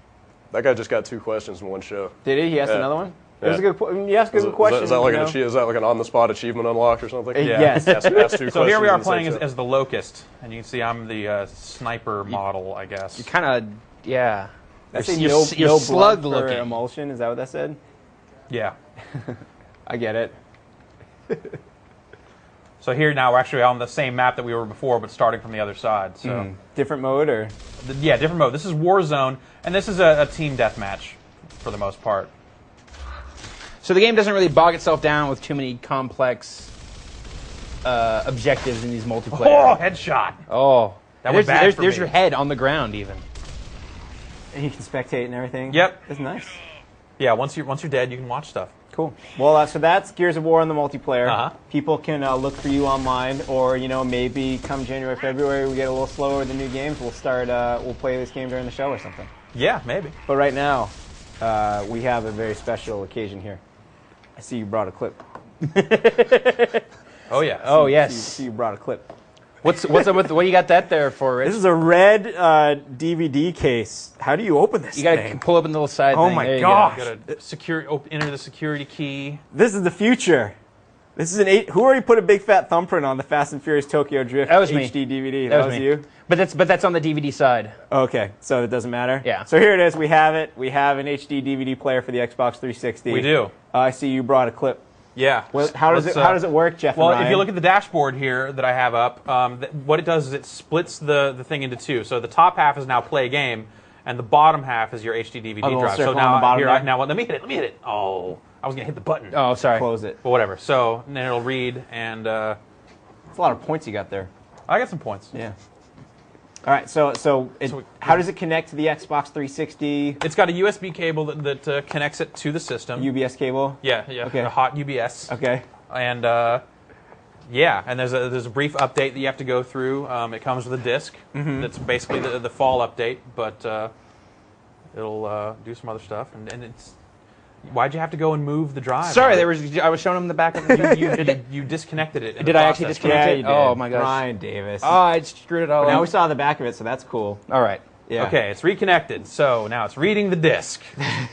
That guy just got 2 questions in one show. Did he? He asked another one? It was a good. You asked a good question. Is that like an on-the-spot achievement unlock or something? Yeah. Yes. Ask 2 so here we are questions playing as the Locust, and you can see I'm the sniper model, I guess. You kind of, yeah. That's you're slug blood looking. for emulsion. Is that what that said? Yeah. I get it. So here now we're actually on the same map that we were before, but starting from the other side. So different mode, or yeah, different mode. This is Warzone, and this is a team deathmatch for the most part. So the game doesn't really bog itself down with too many complex objectives in these multiplayer. Oh, headshot! Oh, that was bad for there's me. your head on the ground even. And you can spectate and everything. Yep, that's nice. Yeah, once you're dead, you can watch stuff. Cool. Well, so that's Gears of War on the multiplayer. Uh-huh. People can look for you online, or maybe come January, February, we get a little slower with the new games. We'll start. We'll play this game during the show or something. Yeah, maybe. But right now, we have a very special occasion here. I see you brought a clip. Oh yeah. Oh yes. See you brought a clip. What's up with what you got that there for, Rich? This is a red DVD case. How do you open this? You gotta pull open the little side thing. Oh my There gosh! You gotta enter the security key. This is the future. This is who already put a big fat thumbprint on the Fast and Furious Tokyo Drift That was me. HD DVD? That was me. You? But that's on the DVD side. Okay, so it doesn't matter? Yeah. So here it is. We have it. We have an HD DVD player for the Xbox 360. We do. I see you brought a clip. Yeah. How does it work, Jeff? Well, and Ryan? if you look at the dashboard here that I have up, what it does is it splits the thing into 2. So the top half is now play game, and the bottom half is your HD DVD drive. So now let me hit it. Oh, I was gonna hit the button. Oh, sorry. Close it. But whatever. So then it'll read, and it's a lot of points you got there. I got some points. Yeah. All right, how does it connect to the Xbox 360? It's got a USB cable that connects it to the system. UBS cable? Yeah. Okay. A hot UBS. Okay. And Yeah, and there's a brief update that you have to go through. It comes with a disc. That's basically the fall update, but it'll do some other stuff. And it's why'd you have to go and move the drive? Sorry, I was showing him the back of the. You disconnected it. Did I actually disconnect it? Oh my gosh, Ryan Davis. Oh, I screwed it all up. Now we saw the back of it, so that's cool. All right. Yeah. Okay, it's reconnected. So now it's reading the disc.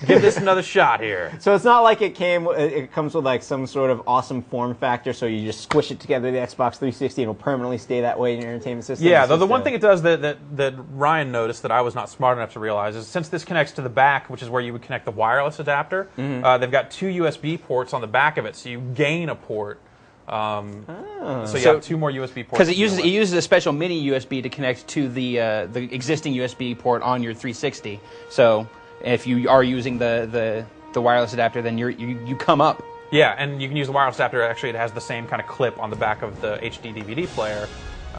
Give this another shot here. So it's not like it comes with like some sort of awesome form factor, so you just squish it together the Xbox 360 and it'll permanently stay that way in your entertainment system. Yeah, though the one thing it does that Ryan noticed that I was not smart enough to realize is since this connects to the back, which is where you would connect the wireless adapter, they've got 2 USB ports on the back of it, so you gain a port. So you have 2 more USB ports. Because it uses a special mini USB to connect to the existing USB port on your 360. So if you are using the wireless adapter, then you come up. Yeah, and you can use the wireless adapter. Actually, it has the same kind of clip on the back of the HD DVD player,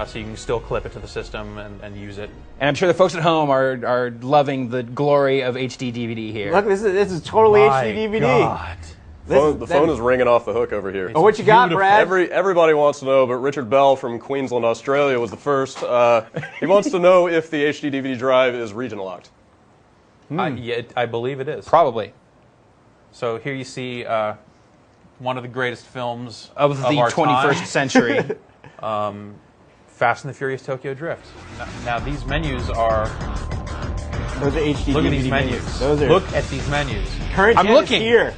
so you can still clip it to the system and use it. And I'm sure the folks at home are loving the glory of HD DVD here. Look, this is totally HD DVD. God. The phone is ringing off the hook over here. Oh, what you got, Brad? Everybody wants to know, but Richard Bell from Queensland, Australia was the first. He wants to know if the HD DVD drive is region locked. Yeah, I believe it is. Probably. So here you see one of the greatest films of the our 21st time. century. Fast and the Furious Tokyo Drift. Now these menus are... Those are HD Look DVD at these menus. Those are Look at these menus. Current gen is here.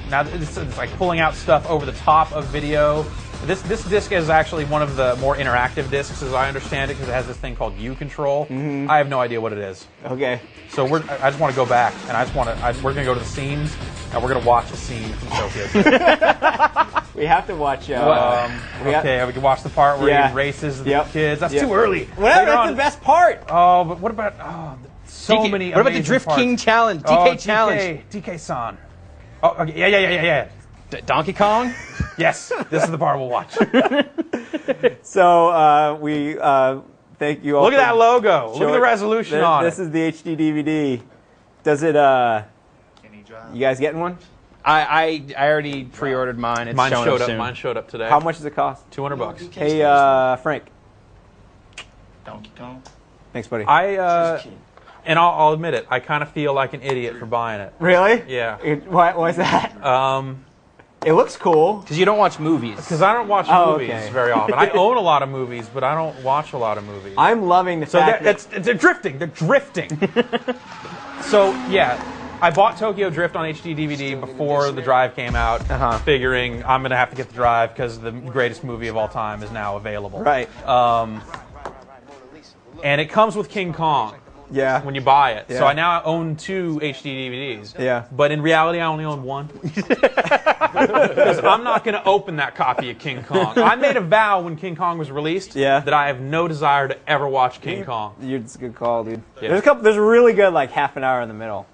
Now it's like pulling out stuff over the top of video. This disc is actually one of the more interactive discs, as I understand it, because it has this thing called U-Control. I have no idea what it is. Okay. So I just want to go back, and we're going to go to the scenes, and we're going to watch a scene from Tokyo Drift. We have to watch. We can watch the part where he races the kids. That's too early. Whatever, that's the best part. Oh, but what about many? What about the Drift parts. King challenge? DK challenge. DK-san. Oh, okay. Yeah. Donkey Kong? Yes, this is the part we'll watch. So we thank you all. Look at that logo. Look at the resolution on it. This is the HD DVD. Does it? You guys getting one? I already pre-ordered mine. It's showing up soon. Mine showed up today. How much does it cost? $200. Hey, Frank. Donkey Kong. Thanks, buddy. And I'll admit it, I kind of feel like an idiot for buying it. Really? Yeah. Why is that? It looks cool. Because you don't watch movies. Because I don't watch movies very often. I own a lot of movies, but I don't watch a lot of movies. I'm loving the fact that... They're drifting. They're drifting. So, yeah, I bought Tokyo Drift on HD DVD before the drive came out, figuring I'm going to have to get the drive because the greatest movie of all time is now available. Right. And it comes with King Kong. Yeah. When you buy it. Yeah. So I now own 2 HD DVDs. Yeah. But in reality, I only own 1. Because I'm not going to open that copy of King Kong. I made a vow when King Kong was released that I have no desire to ever watch King Kong. It's a good call, dude. Yeah. There's a really good like half an hour in the middle.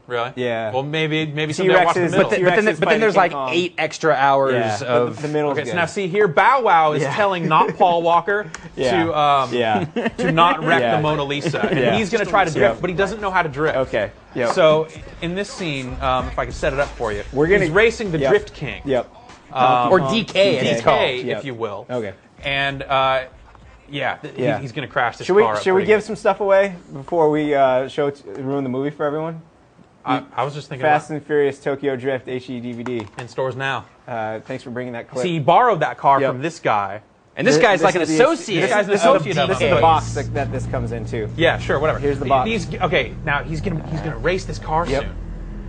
Really? Yeah. Well, maybe someday I'll watch the middle. But then there's like 8 extra hours of the middle. Okay, so now see here, Bow Wow is telling not Paul Walker to not wreck the Mona Lisa, and he's going to try to drift, but he doesn't know how to drift. Okay. Yep. So in this scene, if I can set it up for you, he's racing the Drift King. Yep. Or DK, as he's called. if you will. Okay. And he's going to crash this car. Should we give some stuff away before we ruin the movie for everyone? I was just thinking Fast and Furious Tokyo Drift HD DVD. In stores now. Thanks for bringing that clip. See, he borrowed that car from this guy. And this guy's like an associate. This guy's an associate of This is the box that this comes into. Yeah, sure, whatever. Here's the box. Now he's gonna race this car soon.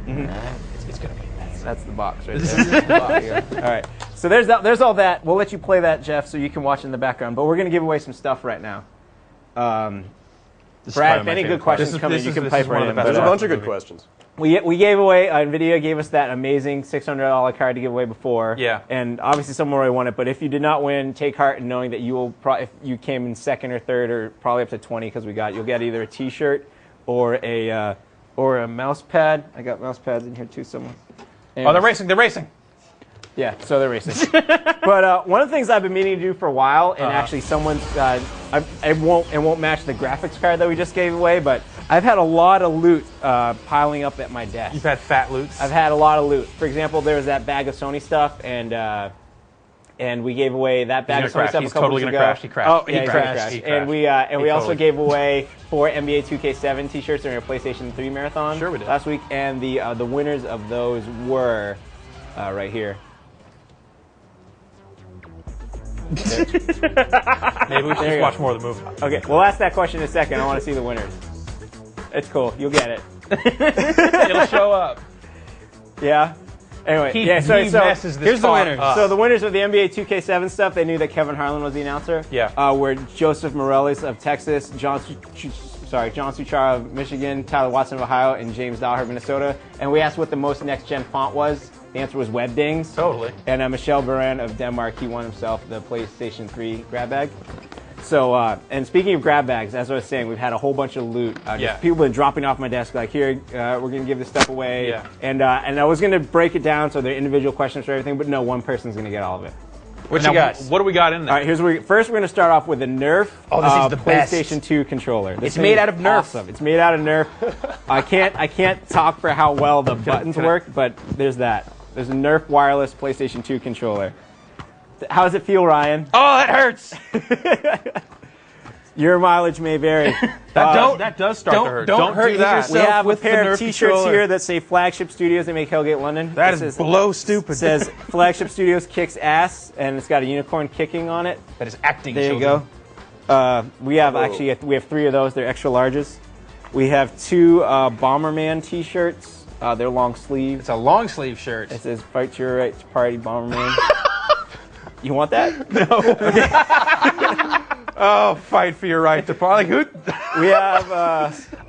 It's gonna be amazing. That's the box right there. All right. So there's all that. We'll let you play that, Jeff, so you can watch in the background. But we're gonna give away some stuff right now. Brad, if any good questions come in, you can pipe right in. There's a bunch of good questions. We gave away, Nvidia gave us that amazing $600 card to give away before. Yeah. And obviously someone already won it, but if you did not win, take heart in knowing that you will, if you came in second or third or probably up to 20 because you'll get either a t-shirt or a mouse pad. I got mouse pads in here too somewhere. Oh, they're racing. Yeah, so they're racing. But one of the things I've been meaning to do for a while, and actually someone's, it won't match the graphics card that we just gave away, but I've had a lot of loot piling up at my desk. You've had fat loot? I've had a lot of loot. For example, there was that bag of Sony stuff, and and we gave away that bag of He's gonna crash. stuff He's a couple totally weeks gonna ago. crash. He crashed. Oh, He yeah, crashed. He And we He also totally gave away 4 NBA 2K7 T-shirts during our PlayStation 3 marathon. Sure we did. Last week, and the winners of those were right here. Maybe we should just watch more of the movie. Okay, we'll ask that question in a second. I want to see the winners. It's cool. You'll get it. It'll show up. Yeah. Anyway, He here's messes this the font winners. up. So the winners of the NBA 2K7 stuff, they knew that Kevin Harlan was the announcer. Yeah. Were Joseph Morales of Texas, John Suchara of Michigan, Tyler Watson of Ohio, and James Daher of Minnesota. And we asked what the most next-gen font was. The answer was Webdings. Totally. And Michel Baran of Denmark, he won himself the PlayStation 3 grab bag. So, and speaking of grab bags, as I was saying, we've had a whole bunch of loot. Just people have been dropping off my desk, like, here, we're going to give this stuff away. Yeah. And I was going to break it down so they're individual questions for everything, but no, one person's going to get all of it. What you got? What do we got in there? All right, here's where first we're going to start off with a Nerf this is the best. PlayStation 2 controller. This It's thing made is out of Nerf. Awesome. It's made out of Nerf. I can't talk for how well the buttons work, but there's that. There's a Nerf wireless PlayStation 2 controller. How does it feel, Ryan? Oh, that hurts. Your mileage may vary. That does start to hurt. Don't hurt do that. We have a pair the of Nerf T-shirts controller. here that say Flagship Studios. They make Hellgate London. That is below stupid. It says Flagship Studios kicks ass, and it's got a unicorn kicking on it. That is acting. There children. you go. We have 3 of those. They're extra larges. We have 2 Bomberman T-shirts. They're long sleeve. It's a long sleeve shirt. It says "Fight Your Right to Party, Bomberman." You want that? No. Oh, fight for your right to party. Like, We have.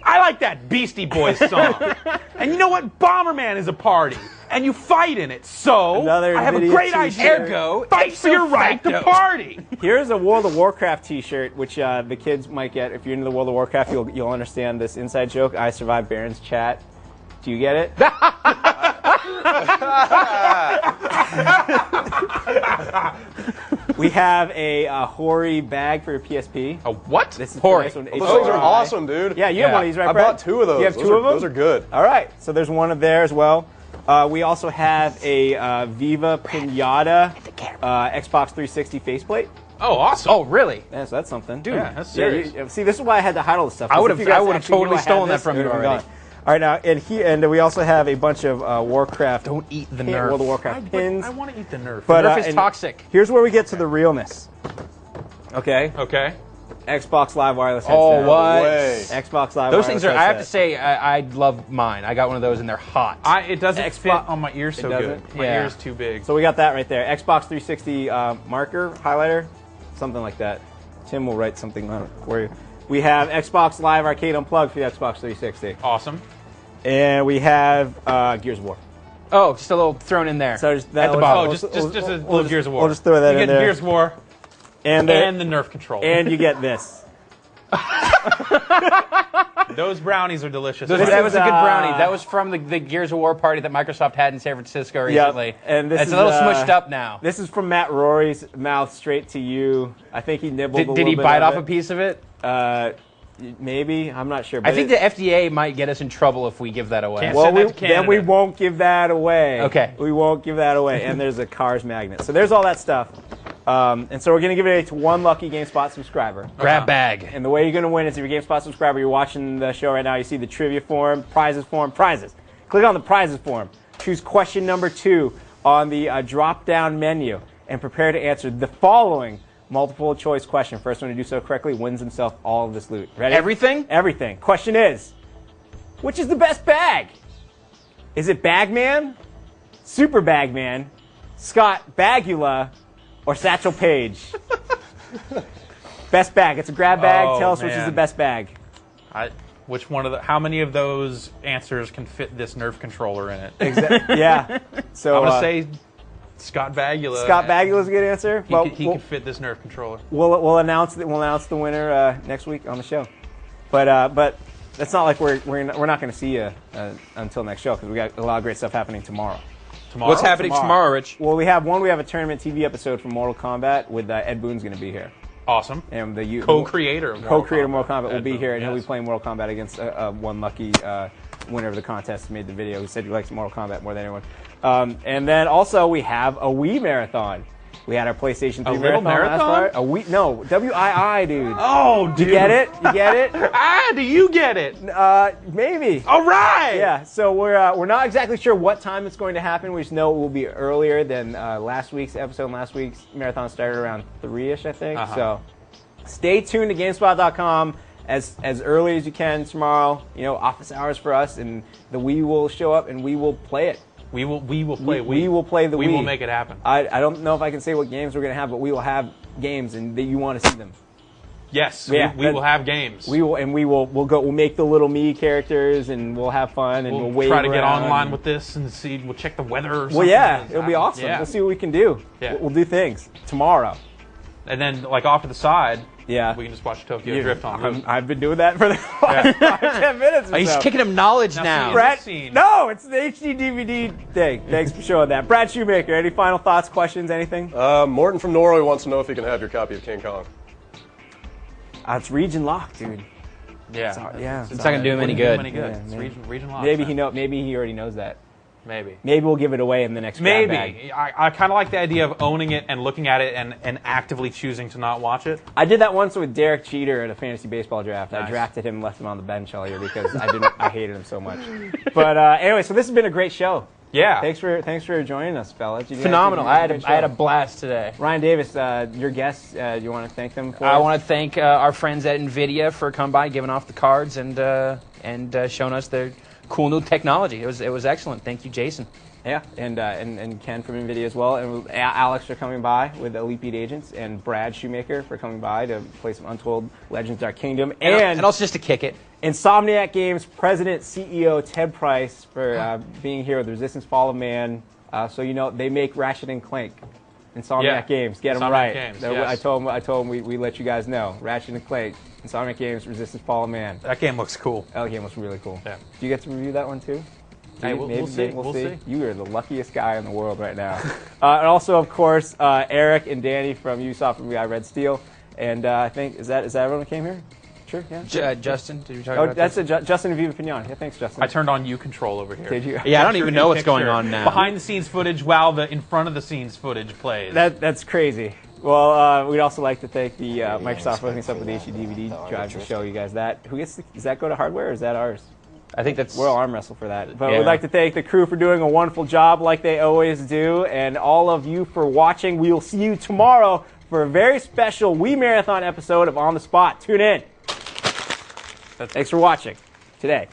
I like that Beastie Boys song. And you know what? Bomberman is a party. And you fight in it. So, Another I have a Nvidia great t-shirt. idea. Ergo, Fight for your right to party. Here's a World of Warcraft T-shirt, which the kids might get. If you're into the World of Warcraft, you'll understand this inside joke. I survived Baron's chat. Do you get it? We have a Hori bag for your PSP. A what? This is Hori. nice one. Those things are awesome, dude. Yeah, you have one of these, right, I Brett? bought 2 of those. You have 2 of them? Those are good. All right. So there's one of there as well. We also have a Viva Piñata Xbox 360 faceplate. Oh, awesome. Oh, really? Yeah, so that's something. Dude, yeah, that's serious. See, this is why I had to hide all this stuff. I would If you have guys actually totally knew I had stolen that this, from it you would have been already. gone. All right, now, and we also have a bunch of Warcraft. Don't eat the pin- Nerf. World of Warcraft pins. I want to eat the Nerf. But, Nerf is and toxic. Here's where we get to the realness. Okay. Okay. Xbox Live wireless headset. Oh, what? Xbox Live Those wireless things are. I have to headset. say, I love mine. I got one of those, and they're hot. It doesn't Xbox- fit on my ear so It good. doesn't? My Yeah. ear's too big. So we got that right there. Xbox 360 marker highlighter, something like that. Tim will write something on it for you. We have Xbox Live Arcade Unplugged for the Xbox 360. Awesome. And we have Gears of War. Oh, just a little thrown in there. So just at the we'll bottom. Just a little Gears of War. We'll just throw that you in get there. Gears of War and the Nerf controller. And you get this. Those brownies are delicious. That was a good brownie. That was from the Gears of War party that Microsoft had in San Francisco recently. Yep. And this it's is a little smushed up now. This is from Matt Rory's mouth straight to you. I think he nibbled a little Did he bit bite of off it. a piece of it? Maybe. I'm not sure. I But think the FDA might get us in trouble if we give that away. Can't well, send that to then we Canada. won't give that away. Okay. We won't give that away. And there's a Cars magnet. So there's all that stuff. And so we're going to give it to one lucky GameSpot subscriber. Grab bag. And the way you're going to win is if you're a GameSpot subscriber, you're watching the show right now, you see the trivia form, prizes. Click on the prizes form. Choose question number 2 on the drop-down menu and prepare to answer the following multiple choice question. First one to do so correctly wins himself all of this loot. Ready? Everything? Everything. Question is, which is the best bag? Is it Bagman, Super Bagman, Scott Bagula, or Satchel Paige? Best bag. It's a grab bag. Oh, Tell us which is man. the best bag. Which one of how many of those answers can fit this Nerf controller in it? Yeah. So I'm gonna say Scott Bagula. Scott Bagula's a good answer. He can fit this Nerf controller. We'll announce the winner next week on the show. But it's not like we're not going to see you until next show because we got a lot of great stuff happening tomorrow. What's happening tomorrow, Rich? Well, we have a tournament TV episode from Mortal Kombat with Ed Boon's going to be here. Awesome. And the co-creator of Mortal Kombat will be here, and yes. he'll be playing Mortal Kombat against one lucky winner of the contest who made the video. Who said he likes Mortal Kombat more than anyone. And then also we have a Wii marathon. We had our PlayStation 3 little marathon? No, WII, dude. Oh, dude. You get it? You get it? Do you get it? Maybe. All right. Yeah, so we're not exactly sure what time it's going to happen. We just know it will be earlier than last week's episode. Last week's marathon started around 3-ish, I think. So stay tuned to GameSpot.com as early as you can tomorrow. You know, office hours for us, and the Wii will show up, and we will play it. We will play Wii. We will play the Wii. We will make it happen. I don't know if I can say what games we're going to have, but we will have games, and that you want to see them. Yes, Yeah, we will have games. We'll make the little me characters, and we'll have fun, and we'll wave try to get around. online with this and see. We'll check the weather. Or something. Well, yeah, it'll be awesome. Yeah. We'll see what we can do. Yeah. We'll do things tomorrow. And then, like off to the side, we can just watch Tokyo Drift on. I've been doing that for the last 5-10 minutes. Or He's so. kicking him knowledge now. Brad, no, it's the HD DVD thing. Thanks for showing that. Brad Shoemaker, any final thoughts, questions, anything? Morton from Norway wants to know if he can have your copy of King Kong. It's region locked, dude. Yeah, It's not gonna do him any good. It's region locked. Maybe he already knows that. Maybe we'll give it away in the next grab bag. Maybe. I kind of like the idea of owning it and looking at it and actively choosing to not watch it. I did that once with Derek Cheater at a fantasy baseball draft. Nice. I drafted him and left him on the bench all year because I hated him so much. But anyway, so this has been a great show. Yeah. Thanks for joining us, fellas. Phenomenal. I had a blast today. Ryan Davis, your guests, you want to thank them for I want to thank our friends at Nvidia for coming by, giving off the cards, and showing us their cool new technology. It was excellent. Thank you, Jason. Yeah, and Ken from Nvidia as well, and Alex for coming by with Elite Beat Agents, and Brad Shoemaker for coming by to play some Untold Legends Dark Kingdom, and also just to kick it. Insomniac Games President CEO Ted Price for being here with Resistance Fall of Man. So you know they make Ratchet and Clank. Insomniac Games, get them right. Games, I told him we let you guys know. Ratchet and Clank, Insomniac Games, Resistance Fall of Man. That game looks cool. That game looks really cool. Yeah. Do you get to review that one too? Hey, we'll see. We'll see. You are the luckiest guy in the world right now. And also, of course, Eric and Danny from Ubisoft and Red Steel. And I think is that everyone who came here? Sure. Yeah. Justin, did you talk about that's Justin and Viva Piñata. Yeah, thanks, Justin. I turned on U-Control over here. Did you? Yeah, I don't even know what's going on now. Behind the scenes footage while the in front of the scenes footage plays. That's crazy. Well, we'd also like to thank the Microsoft hooking us up with the HD DVD drive to show you guys that. Does that go to hardware or is that ours? I think that's... We'll arm wrestle for that. But we'd like to thank the crew for doing a wonderful job like they always do, and all of you for watching. We will see you tomorrow for a very special Wii Marathon episode of On the Spot. Tune in. Thanks for watching. Today,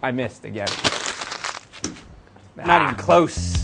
I missed again. Not even close.